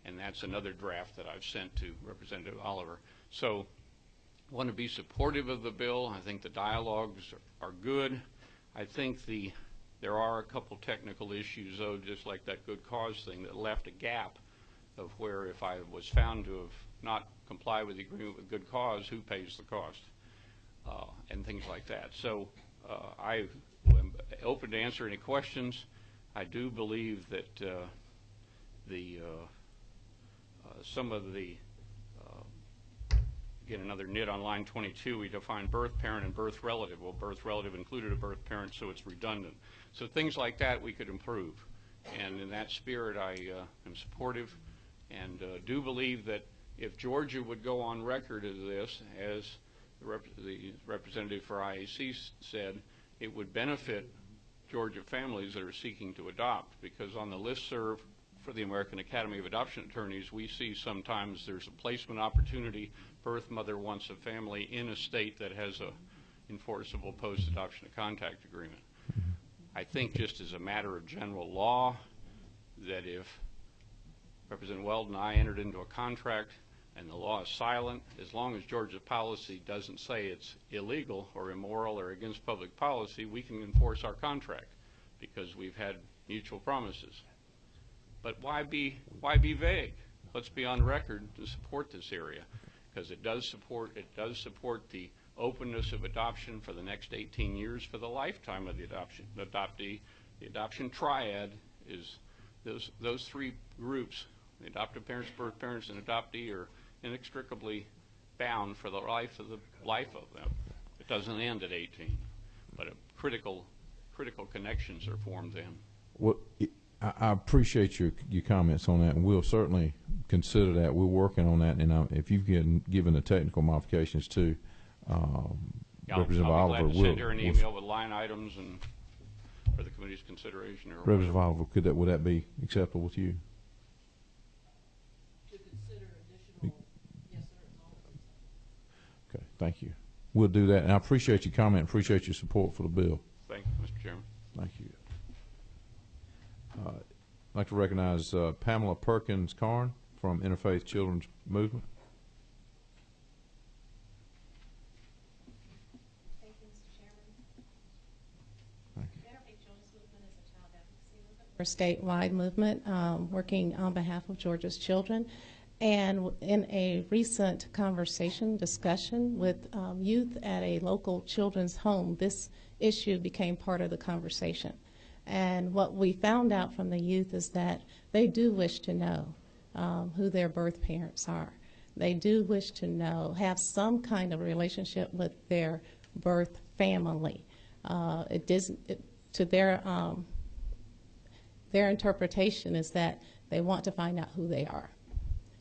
E: and that's another draft that I've sent to Representative Oliver. So I want to be supportive of the bill. I think the dialogues are good. I think there are a couple technical issues, though, just like that good cause thing, that left a gap of where if I was found to have not complied with the agreement with good cause, who pays the cost, and things like that. So I am open to answer any questions. I do believe that some of the again, another nit on line 22, we define birth parent and birth relative. Well, birth relative included a birth parent, so it's redundant. So things like that we could improve. And in that spirit, I am supportive and do believe that if Georgia would go on record of this, as the representative for IAC said, it would benefit Georgia families that are seeking to adopt, because on the listserv for the American Academy of Adoption Attorneys, we see sometimes there's a placement opportunity. Birth mother wants a family in a state that has a enforceable post-adoption contact agreement. I think just as a matter of general law, that if Representative Weldon and I entered into a contract and the law is silent, as long as Georgia's policy doesn't say it's illegal or immoral or against public policy, we can enforce our contract because we've had mutual promises. But why be vague? Let's be on record to support this area, because it does support the openness of adoption for the next 18 years for the lifetime of the adoptee. The adoption triad is those three groups, the adoptive parents, birth parents, and adoptee, are inextricably bound for the life of them. It doesn't end at 18, but critical connections are formed then.
A: Well, I appreciate your comments on that, and we'll certainly consider that. We're working on that, and if you've given the technical modifications to Representative Oliver,
E: I'll be glad to send her an email with line items and for the committee's consideration. Or
A: Representative Oliver, would that be acceptable with you?
G: To consider additional, yes, sir.
A: Okay, thank you. We'll do that, and I appreciate your comment. Appreciate your support for the bill.
E: Thank you, Mr. Chairman.
A: Thank you. I'd like to recognize Pamela Perkins-Carn from Interfaith Children's Movement.
F: Thank you, Mr. Chairman.
A: Thank you.
F: Interfaith Children's Movement is a child advocacy movement. We're a statewide movement working on behalf of Georgia's children. And in a recent discussion with youth at a local children's home, this issue became part of the conversation. And what we found out from the youth is that they do wish to know who their birth parents are. They do wish to have some kind of relationship with their birth family. Their interpretation is that they want to find out who they are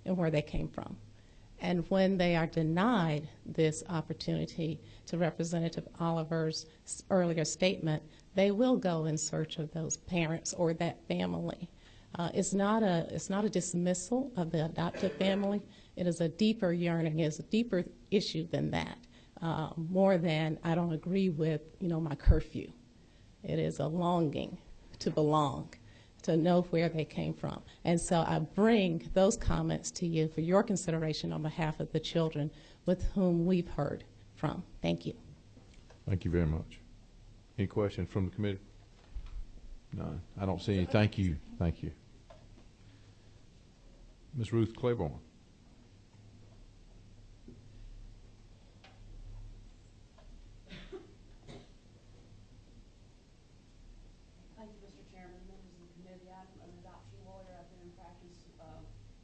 F: and where they came from. And when they are denied this opportunity, to Representative Oliver's earlier statement, they will go in search of those parents or that family. It's not a dismissal of the adoptive family. It is a deeper yearning. It's a deeper issue than that. More than I don't agree with, my curfew. It is a longing to belong, to know where they came from. And so I bring those comments to you for your consideration on behalf of the children with whom we've heard from. Thank you.
A: Thank you very much. Any questions from the committee? None. I don't see any. Thank you. Thank you. Ms. Ruth Claiborne.
H: Thank you, Mr. Chairman, members of the committee. I'm an adoption lawyer. I've been in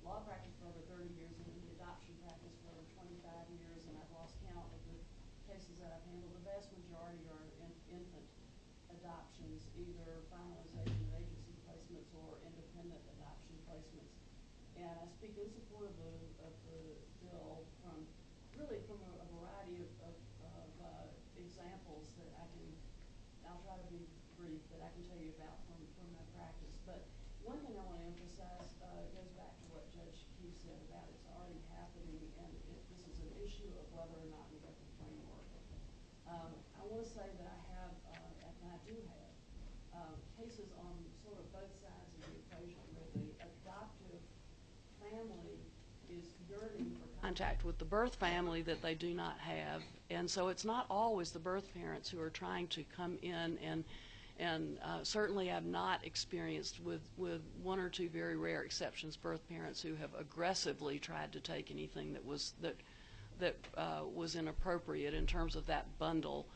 H: law practice for over 30 years and in the adoption practice for over 25 years, and I've lost count of the cases that I've handled. The vast majority are infant adoptions, either finalization of agency placements or independent adoption placements. And I speak in support of the bill from a variety of examples that I'll try to be brief, that I can tell you about from my practice. But one thing I want to emphasize goes back to what Judge Keith said about it's already happening, and this is an issue of whether or not we have the framework. I want to say that I have, and I do have, cases on sort of both sides of the equation where the adoptive family is yearning for contact with the birth family that they do not have. And so it's not always the birth parents who are trying to come in, and certainly I've not experienced, with one or two very rare exceptions, birth parents who have aggressively tried to take anything that was inappropriate in terms of that bundle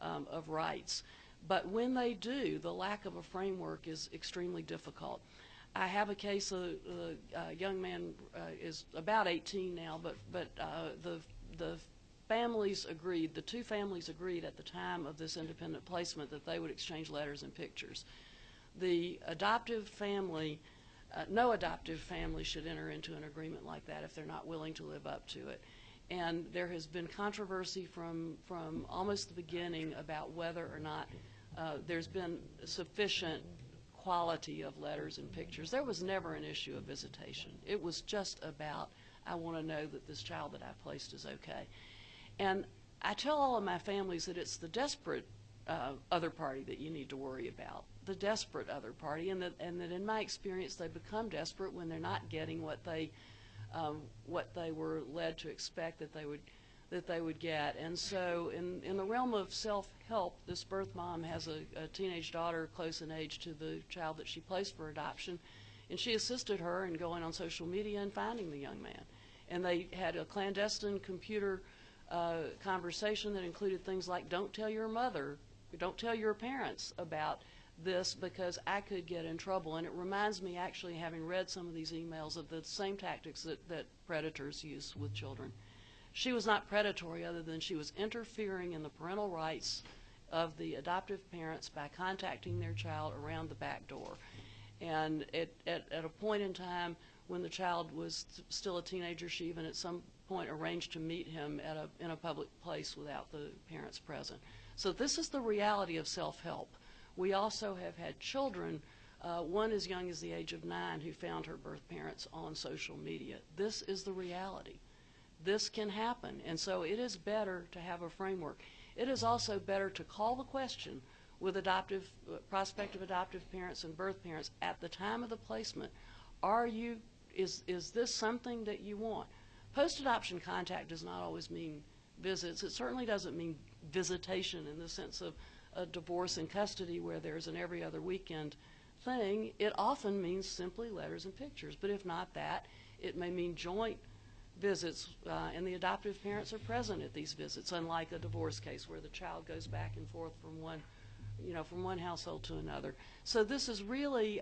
H: of rights. But when they do, the lack of a framework is extremely difficult. I have a case, a young man is about 18 now, but the families agreed, the two families agreed at the time of this independent placement that they would exchange letters and pictures. The adoptive family, no adoptive family should enter into an agreement like that if they're not willing to live up to it. And there has been controversy from almost the beginning about whether or not there's been sufficient quality of letters and pictures. There was never an issue of visitation. It was just about, I want to know that this child that I've placed is okay. And I tell all of my families that it's the desperate other party that you need to worry about, the desperate other party, and that in my experience they become desperate when they're not getting what they were led to expect that they would get. And so in the realm of self-help, this birth mom has a teenage daughter close in age to the child that she placed for adoption, and she assisted her in going on social media and finding the young man. And they had a clandestine computer conversation that included things like, don't tell your mother, don't tell your parents about this because I could get in trouble. And it reminds me, actually, having read some of these emails, of the same tactics that predators use with children. She was not predatory other than she was interfering in the parental rights of the adoptive parents by contacting their child around the back door. And at a point in time when the child was still a teenager, she even at some point arranged to meet him in a public place without the parents present. So this is the reality of self-help. We also have had children, one as young as the age of 9, who found her birth parents on social media. This is the reality. This can happen, and so it is better to have a framework. It is also better to call the question with prospective adoptive parents and birth parents at the time of the placement. Is this something that you want? Post-adoption contact does not always mean visits. It certainly doesn't mean visitation in the sense of a divorce in custody where there's an every other weekend thing. It often means simply letters and pictures, but if not that, it may mean joint visits, and the adoptive parents are present at these visits, unlike a divorce case where the child goes back and forth from one household to another. So this is really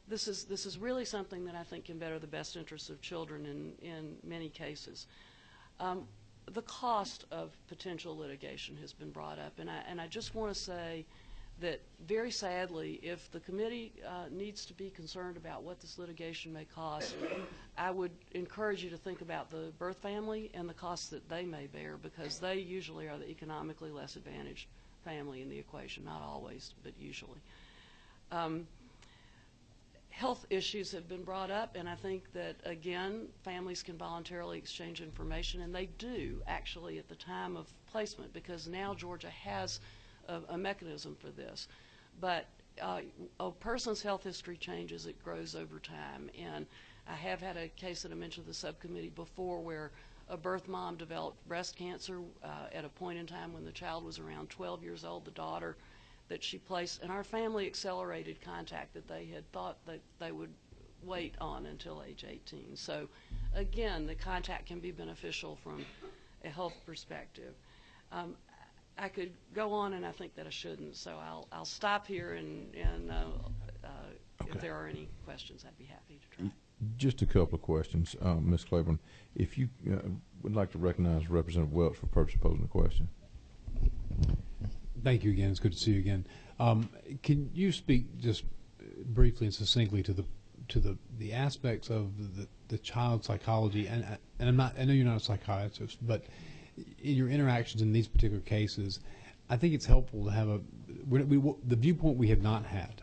H: this is really something that I think can better the best interests of children in many cases. The cost of potential litigation has been brought up, and I just want to say that very sadly, if the committee needs to be concerned about what this litigation may cost, I would encourage you to think about the birth family and the costs that they may bear, because they usually are the economically less advantaged family in the equation, not always, but usually. Health issues have been brought up, and I think that, again, families can voluntarily exchange information, and they do actually at the time of placement, because now Georgia has a mechanism for this. But a person's health history changes, it grows over time, and I have had a case that I mentioned to the subcommittee before where a birth mom developed breast cancer at a point in time when the child was around 12 years old, the daughter that she placed, and our family accelerated contact that they had thought that they would wait on until age 18. So again, the contact can be beneficial from a health perspective. I could go on, and I think that I shouldn't, so I'll stop here, and if there are any questions, I'd be happy to try.
A: Just a couple of questions, Ms. Claiborne. If you would like to recognize Representative Welch for purpose of posing a question.
D: Thank you again. It's good to see you again. Can you speak just briefly and succinctly to the aspects of the child psychology? And I know you're not a psychiatrist, but in your interactions in these particular cases, I think it's helpful to have the viewpoint we have not had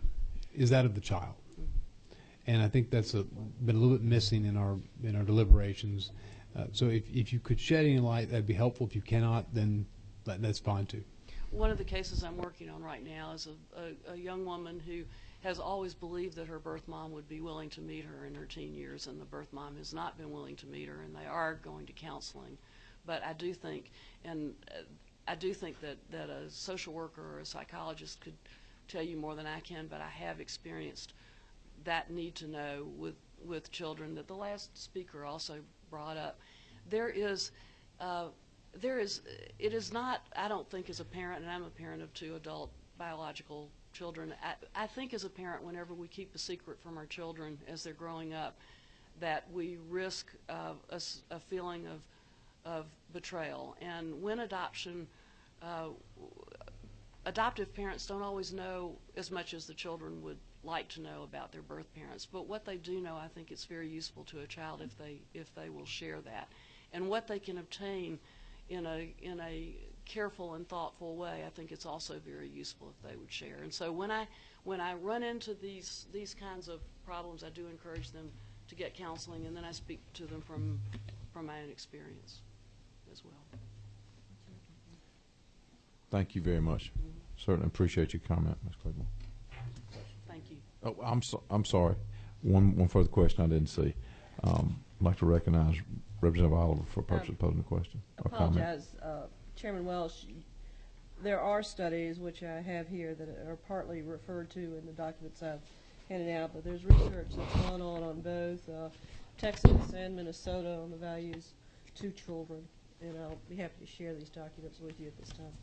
D: is that of the child. And I think that's been a little bit missing in our deliberations. So if you could shed any light, that'd be helpful. If you cannot, then that's fine too.
I: One of the cases I'm working on right now is a young woman who has always believed that her birth mom would be willing to meet her in her teen years, and the birth mom has not been willing to meet her, and they are going to counseling. But I do think, that a social worker or a psychologist could tell you more than I can, but I have experienced that need to know with children that the last speaker also brought up. It is not, I don't think as a parent, and I'm a parent of 2 adult biological children, I think as a parent, whenever we keep a secret from our children as they're growing up, that we risk a feeling of betrayal. And when adoptive parents don't always know as much as the children would like to know about their birth parents, but what they do know, I think it's very useful to a child if they will share that. And what they can obtain in a careful and thoughtful way, I think it's also very useful if they would share. And so when I run into these kinds of problems, I do encourage them to get counseling, and then I speak to them from my own experience as well.
A: Thank you very much. Certainly appreciate your comment, Ms. Claiborne.
I: Thank you.
A: Oh, I'm sorry. One further question I didn't see. I'd like to recognize Representative Oliver for purpose of posing a question or comment.
G: Apologize, Chairman Welsh. There are studies, which I have here, that are partly referred to in the documents I've handed out, but there's research that's gone on both Texas and Minnesota on the values to children, and I'll be happy to share these documents with you at this time.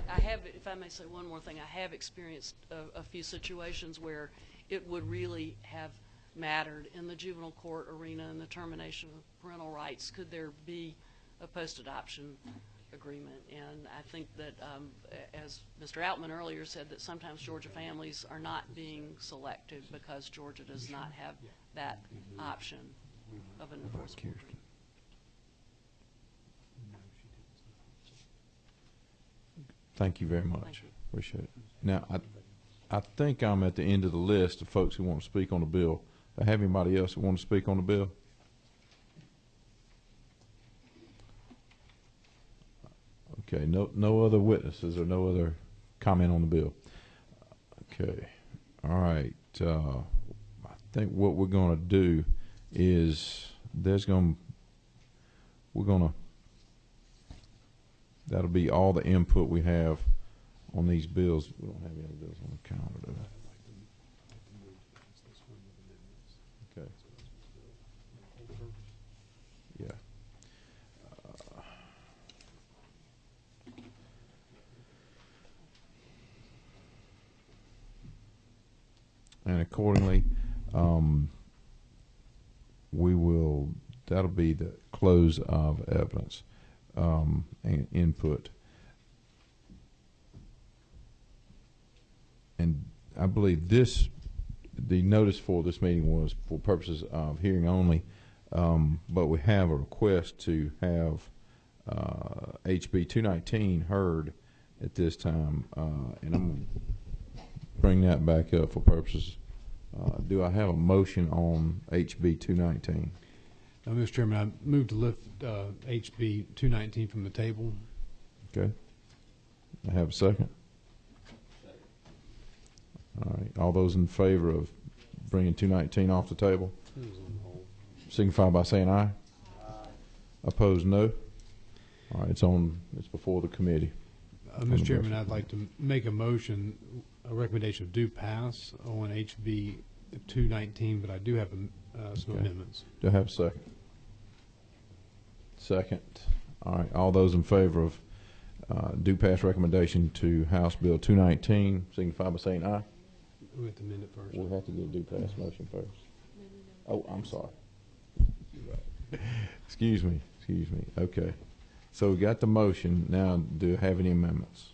I: I have, if I may say one more thing, I have experienced a few situations where it would really have mattered in the juvenile court arena and the termination of parental rights. Could there be a post-adoption agreement? And I think that, as Mr. Outman earlier said, that sometimes Georgia families are not being selected because Georgia does not have that option of an enforceable agreement.
A: Thank you very much. Appreciate it. Now, I think I'm at the end of the list of folks who want to speak on the bill. Do I have anybody else who want to speak on the bill? Okay, no other witnesses or no other comment on the bill. Okay, all right. I think what we're going to do is that'll be all the input we have on these bills. We don't have any other bills on the calendar, do we? Okay. Yeah. And accordingly, that'll be the close of evidence and input. And I believe the notice for this meeting was for purposes of hearing only, but we have a request to have HB 219 heard at this time, and I'm going to bring that back up for purposes. Do I have a motion on HB 219?
D: Mr. Chairman, I move to lift HB 219 from the table.
A: Okay. I have a second. All right. All those in favor of bringing 219 off the table, signify by saying aye. Aye. Opposed, no. All right. It's before the committee.
D: Mr. Chairman, I'd like to make a recommendation of due pass on HB 219, but I do have some amendments.
A: Do I have a second? Second. All right. All those in favor of due pass recommendation to House Bill 219, signify by saying aye.
D: We have to amend it first.
A: We'll have to do a due pass motion first. Oh, I'm sorry. Excuse me. Okay. So we got the motion. Now, do I have any amendments?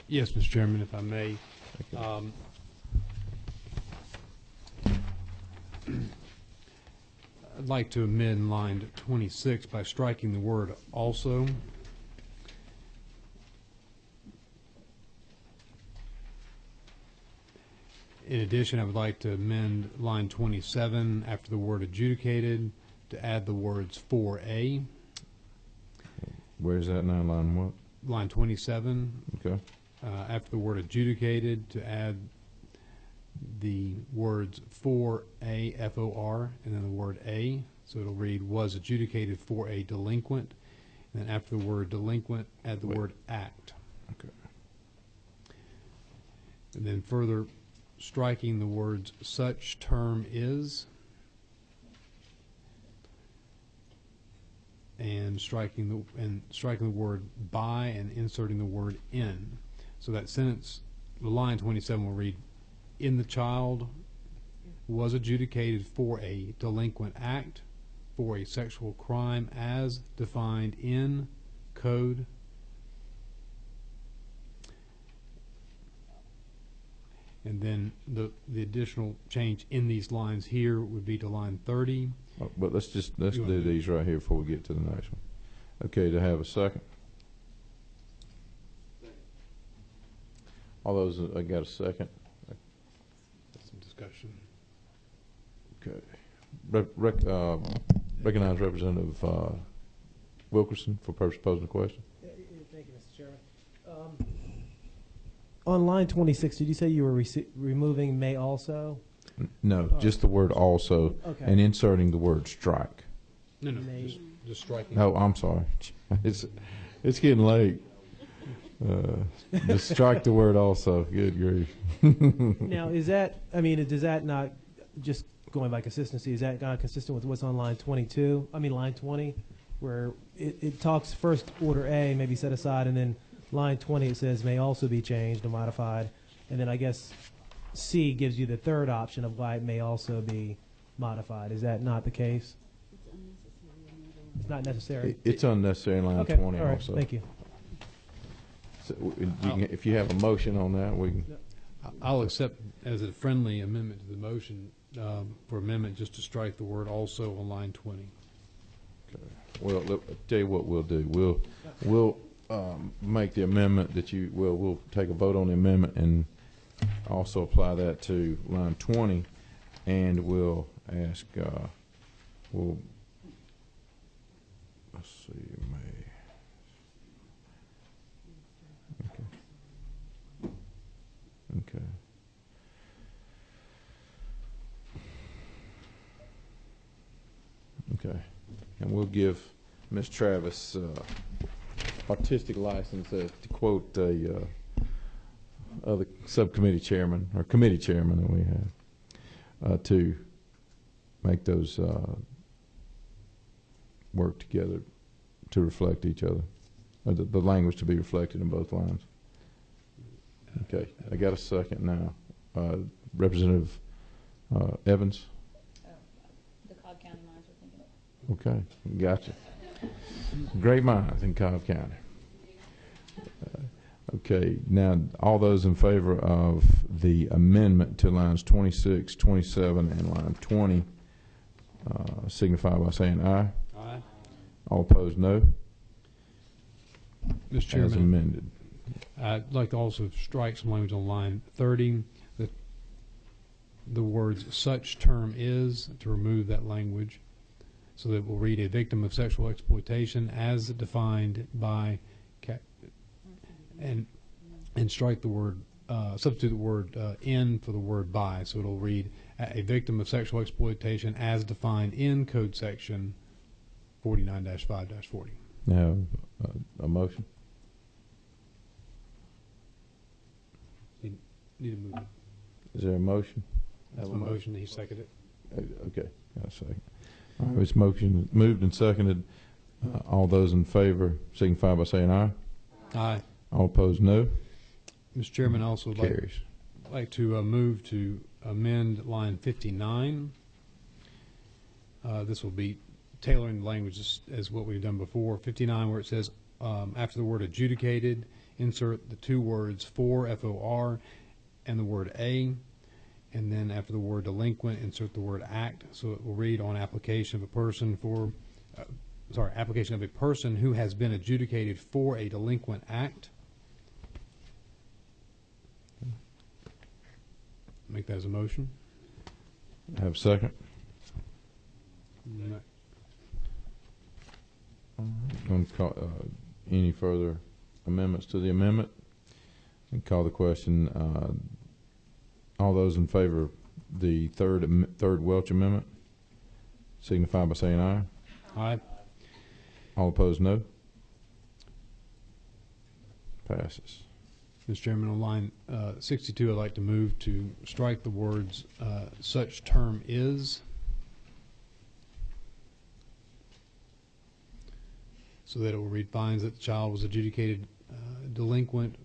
D: Yes, Mr. Chairman, if I may.
A: Okay.
D: I'd like to amend line 26 by striking the word also. In addition, I would like to amend line 27 after the word adjudicated to add the words 4A.
A: Where's that now, line what?
D: Line 27.
A: Okay.
D: After the word adjudicated to add the words 4A, F-O-R, and then the word A. So it'll read, was adjudicated for a delinquent. And then after the word delinquent, add the word act.
A: Okay.
D: And then further striking the words such term is, and striking the word by and inserting the word in. So that sentence, the line 27 will read, in the child was adjudicated for a delinquent act for a sexual crime as defined in code. And then the additional change in these lines here would be to line 30.
A: But let's do these right here before we get to the next one. Okay, to have a second. All those, I got a second.
D: Some discussion.
A: Okay. Recognize Representative Wilkerson for purpose of posing a question.
J: Thank you, Mr. Chairman. On line 26, did you say you were removing may also?
A: No, just the word also,
J: okay.
A: And inserting the word strike.
D: No, just striking.
A: Oh, I'm sorry. It's getting late. Just strike the word also. Good grief.
J: Now, is that, I mean, does that not, just going by consistency, is that not consistent with what's on line 22? I mean, line 20, where it talks first order A may be set aside, and then line 20 it says may also be changed or modified, and then I guess C gives you the third option of why it may also be modified. Is that not the case? It's not necessary.
A: It's unnecessary in line
J: okay.
A: 20
J: all right.
A: also.
J: Thank you.
A: So if you have a motion on that, we can.
D: I'll accept as a friendly amendment to the motion for amendment just to strike the word also on line 20.
A: Okay. Well, I'll tell you what we'll do. We'll make the amendment that we'll take a vote on the amendment and also apply that to line 20, and we'll ask, let's see, may. Okay. Okay. And we'll give Ms. Travis artistic license to quote the other subcommittee chairman or committee chairman that we have to make those work together to reflect each other, or the language to be reflected in both lines. Okay, I got a second now. Representative Evans.
R: The Cobb County lines we're thinking of.
A: Okay, gotcha. Great minds in Cobb County. Okay, now all those in favor of the amendment to lines 26, 27, and line 20 signify by saying aye.
D: Aye.
A: All opposed, no.
D: Mr. Chairman.
A: As amended.
D: I'd like to also strike some language on line 30, the words such term is, to remove that language, so that we'll read a victim of sexual exploitation as defined by, and strike the word, substitute the word in for the word by, so it'll read a victim of sexual exploitation as defined in code section 49-5-40.
A: Now, a motion?
D: Need to move it.
A: Is there a motion?
D: That's the motion. He seconded it.
A: Okay, got a second. All right, it's motion moved and seconded. All those in favor signify by saying aye.
D: Aye.
A: All opposed, no.
D: Mr. Chairman, I also would
A: Carries.
D: like to move to amend line 59. This will be tailoring the language as what we've done before. 59, where it says after the word adjudicated, insert the two words for, F-O-R, and the word a, and then after the word delinquent, insert the word act. So it will read on application of a person application of a person who has been adjudicated for a delinquent act. Make that as a motion.
A: Have a second?
D: No.
A: Going to call, any further amendments to the amendment? And call the question. All those in favor of the third Welch amendment signify by saying aye.
D: Aye.
A: All opposed, no. Passes.
D: Mr. Chairman, on line 62, I'd like to move to strike the words "such term is," so that it will read finds that the child was adjudicated delinquent.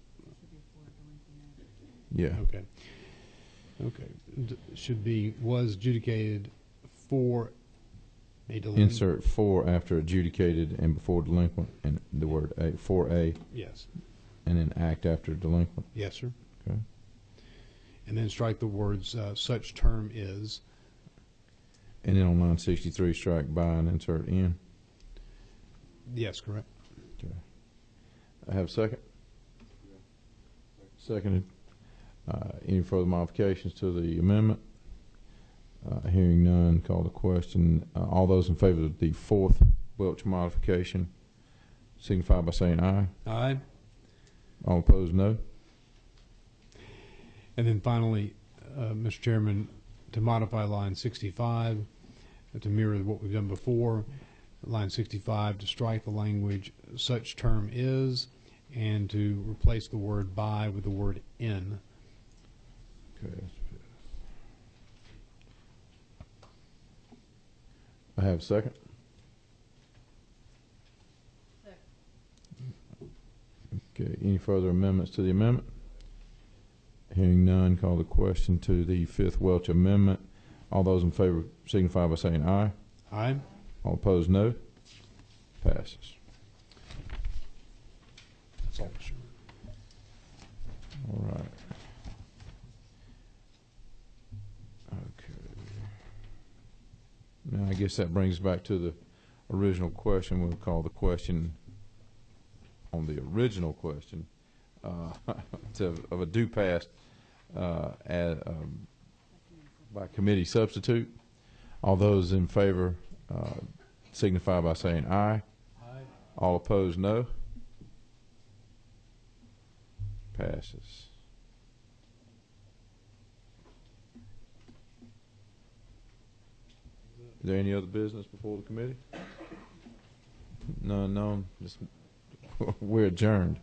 A: Yeah.
D: Okay. Okay. Should be was adjudicated for a delinquent.
A: Insert for after adjudicated and before delinquent, and the word a for a.
D: Yes.
A: And then act after delinquent.
D: Yes, sir.
A: Okay.
D: And then strike the words "such term is."
A: And then on line 63, strike by and insert in.
D: Yes, correct.
A: Okay. I have a second. Seconded. Any further modifications to the amendment? Hearing none, call the question. All those in favor of the fourth Welch modification signify by saying aye.
D: Aye.
A: All opposed, no.
D: And then finally, Mr. Chairman, to modify line 65 to mirror what we've done before, line 65 to strike the language "such term is" and to replace the word "by" with the word "in."
A: Okay. I have a second. Okay. Any further amendments to the amendment? Hearing none, call the question to the fifth Welch amendment. All those in favor signify by saying aye.
D: Aye.
A: All opposed, no. Passes.
D: That's all, Mr. Chairman.
A: All right. Okay. Now I guess that brings us back to the original question. We'll call the question on the original question of a due pass by committee substitute. All those in favor signify by saying aye.
D: Aye.
A: All opposed, no. Passes. Is there any other business before the committee? None known. We're adjourned.